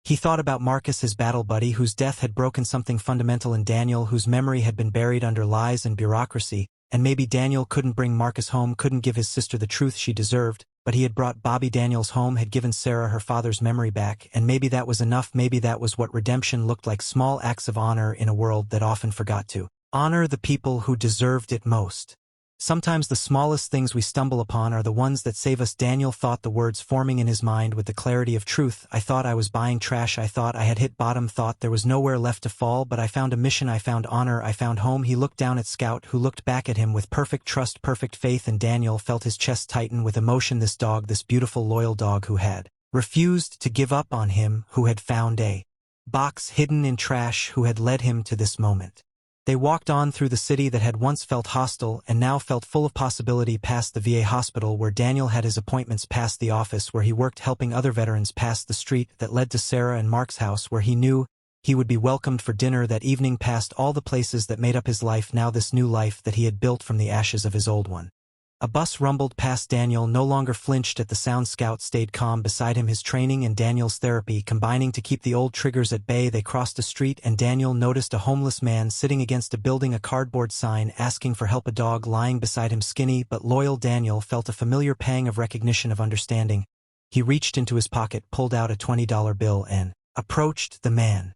He thought about Marcus, his battle buddy, whose death had broken something fundamental in Daniel, whose memory had been buried under lies and bureaucracy, and maybe Daniel couldn't bring Marcus home, couldn't give his sister the truth she deserved, but he had brought Bobby Daniels home, had given Sarah her father's memory back, and maybe that was enough. Maybe that was what redemption looked like, small acts of honor in a world that often forgot to Honor the people who deserved it most. Sometimes the smallest things we stumble upon are the ones that save us. Daniel thought the words forming in his mind with the clarity of truth. I thought I was buying trash. I thought I had hit bottom. Thought there was nowhere left to fall, but I found a mission. I found honor. I found home. He looked down at Scout, who looked back at him with perfect trust, perfect faith, and Daniel felt his chest tighten with emotion. This dog, this beautiful, loyal dog who had refused to give up on him, who had found a box hidden in trash, who had led him to this moment. They walked on through the city that had once felt hostile and now felt full of possibility, past the VA hospital where Daniel had his appointments, past the office where he worked helping other veterans, past the street that led to Sarah and Mark's house where he knew he would be welcomed for dinner that evening, past all the places that made up his life, now this new life that he had built from the ashes of his old one. A bus rumbled past. Daniel no longer flinched at the sound. Scout stayed calm beside him, his training and Daniel's therapy combining to keep the old triggers at bay. They crossed a street and Daniel noticed a homeless man sitting against a building, a cardboard sign asking for help, a dog lying beside him. Skinny but loyal. Daniel felt a familiar pang of recognition, of understanding. He reached into his pocket, pulled out a $20 bill and approached the man.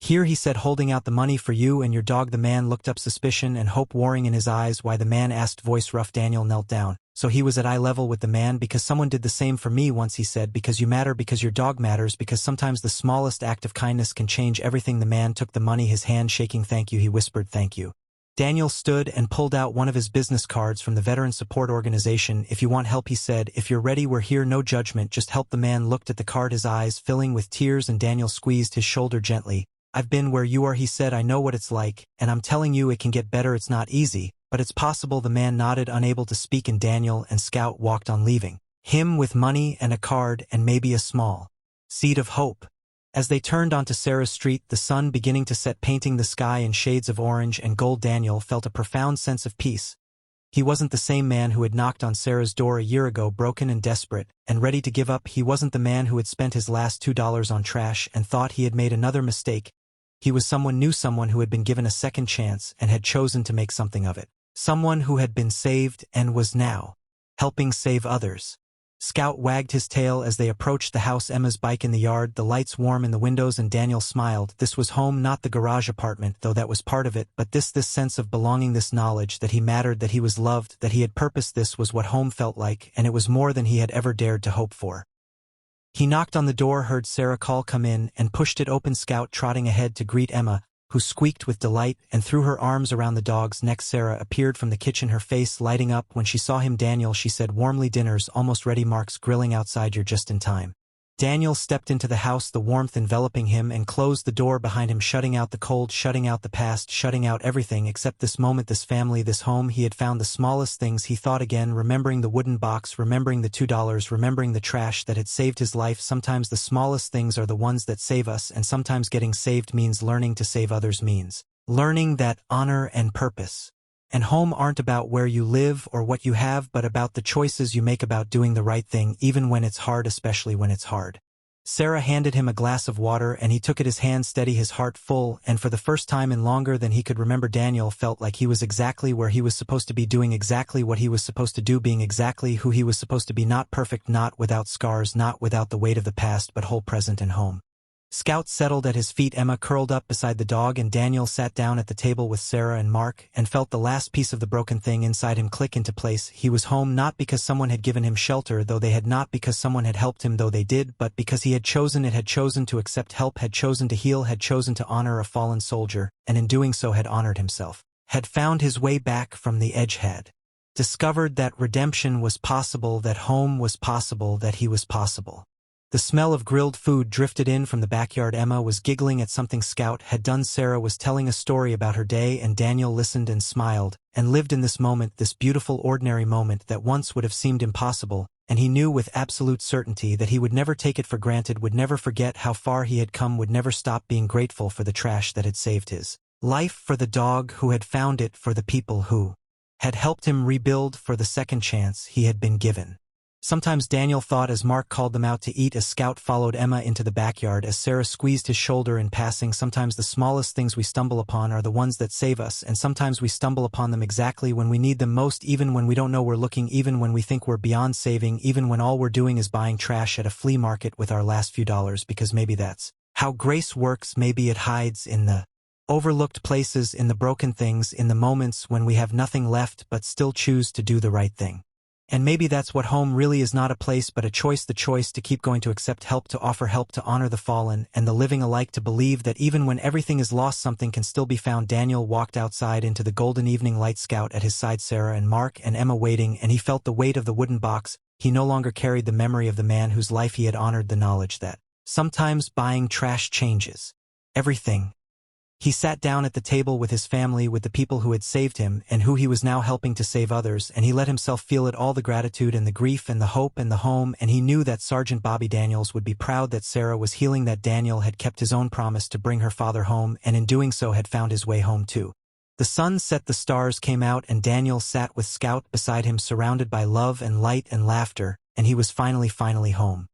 "Here," he said, holding out the money, "for you and your dog." The man looked up, suspicion and hope warring in his eyes. "Why?" the man asked, voice rough. Daniel knelt down. So he was at eye level with the man. "Because someone did the same for me once," he said. "Because you matter, because your dog matters, because sometimes the smallest act of kindness can change everything." The man took the money, his hand shaking. "Thank you," he whispered. "Thank you." Daniel stood and pulled out one of his business cards from the Veteran Support Organization. "If you want help," he said, "if you're ready, we're here. No judgment, just help." The man looked at the card, his eyes filling with tears, and Daniel squeezed his shoulder gently. "I've been where you are," he said. "I know what it's like, and I'm telling you it can get better. It's not easy, but it's possible." The man nodded, unable to speak, and Daniel and Scout walked on, leaving him with money and a card and maybe a small seed of hope. As they turned onto Sarah's street, the sun beginning to set, painting the sky in shades of orange and gold, Daniel felt a profound sense of peace. He wasn't the same man who had knocked on Sarah's door a year ago, broken and desperate, and ready to give up. He wasn't the man who had spent his last $2 on trash and thought he had made another mistake. He was someone new, someone who had been given a second chance and had chosen to make something of it. Someone who had been saved and was now helping save others. Scout wagged his tail as they approached the house, Emma's bike in the yard, the lights warm in the windows, and Daniel smiled. This was home, not the garage apartment, though that was part of it, but this sense of belonging, this knowledge that he mattered, that he was loved, that he had purpose. This was what home felt like, and it was more than he had ever dared to hope for. He knocked on the door, heard Sarah call, "Come in," and pushed it open. Scout trotting ahead to greet Emma, who squeaked with delight and threw her arms around the dog's neck. Sarah appeared from the kitchen, her face lighting up when she saw him. "Daniel," she said warmly, "dinner's almost ready. Mark's grilling outside. You're just in time." Daniel stepped into the house, the warmth enveloping him, and closed the door behind him, shutting out the cold, shutting out the past, shutting out everything except this moment, this family, this home. He had found the smallest things. He thought again, remembering the wooden box, remembering the $2, remembering the trash that had saved his life. Sometimes the smallest things are the ones that save us, and sometimes getting saved means learning to save others, means learning that honor and purpose and home aren't about where you live or what you have, but about the choices you make, about doing the right thing, even when it's hard, especially when it's hard. Sarah handed him a glass of water, and he took it, his hand steady, his heart full, and for the first time in longer than he could remember, Daniel felt like he was exactly where he was supposed to be, doing exactly what he was supposed to do, being exactly who he was supposed to be, not perfect, not without scars, not without the weight of the past, but whole, present, and home. Scout settled at his feet, Emma curled up beside the dog, and Daniel sat down at the table with Sarah and Mark and felt the last piece of the broken thing inside him click into place. He was home, not because someone had given him shelter, though they had, not because someone had helped him, though they did, but because he had chosen it, had chosen to accept help, had chosen to heal, had chosen to honor a fallen soldier, and in doing so had honored himself, had found his way back from the edge, had discovered that redemption was possible, that home was possible, that he was possible. The smell of grilled food drifted in from the backyard. Emma was giggling at something Scout had done. Sarah was telling a story about her day, and Daniel listened and smiled, and lived in this moment, this beautiful, ordinary moment that once would have seemed impossible, and he knew with absolute certainty that he would never take it for granted, would never forget how far he had come, would never stop being grateful for the trash that had saved his life, for the dog who had found it, for the people who had helped him rebuild, for the second chance he had been given. Sometimes Daniel thought as Mark called them out to eat, as Scout followed Emma into the backyard, as Sarah squeezed his shoulder in passing, sometimes the smallest things we stumble upon are the ones that save us, and sometimes we stumble upon them exactly when we need them most, even when we don't know we're looking, even when we think we're beyond saving, even when all we're doing is buying trash at a flea market with our last few dollars, because maybe that's how grace works. Maybe it hides in the overlooked places, in the broken things, in the moments when we have nothing left but still choose to do the right thing. And maybe that's what home really is, not a place but a choice, the choice to keep going, to accept help, to offer help, to honor the fallen and the living alike, to believe that even when everything is lost something can still be found. Daniel walked outside into the golden evening light, Scout at his side, Sarah and Mark and Emma waiting, and he felt the weight of the wooden box. He no longer carried the memory of the man whose life he had honored, the knowledge that sometimes buying trash changes everything. He sat down at the table with his family, with the people who had saved him and who he was now helping to save others, and he let himself feel it all, the gratitude and the grief and the hope and the home. And he knew that Sergeant Bobby Daniels would be proud that Sarah was healing, that Daniel had kept his own promise to bring her father home, and in doing so had found his way home too. The sun set, the stars came out, and Daniel sat with Scout beside him, surrounded by love and light and laughter, and he was finally home.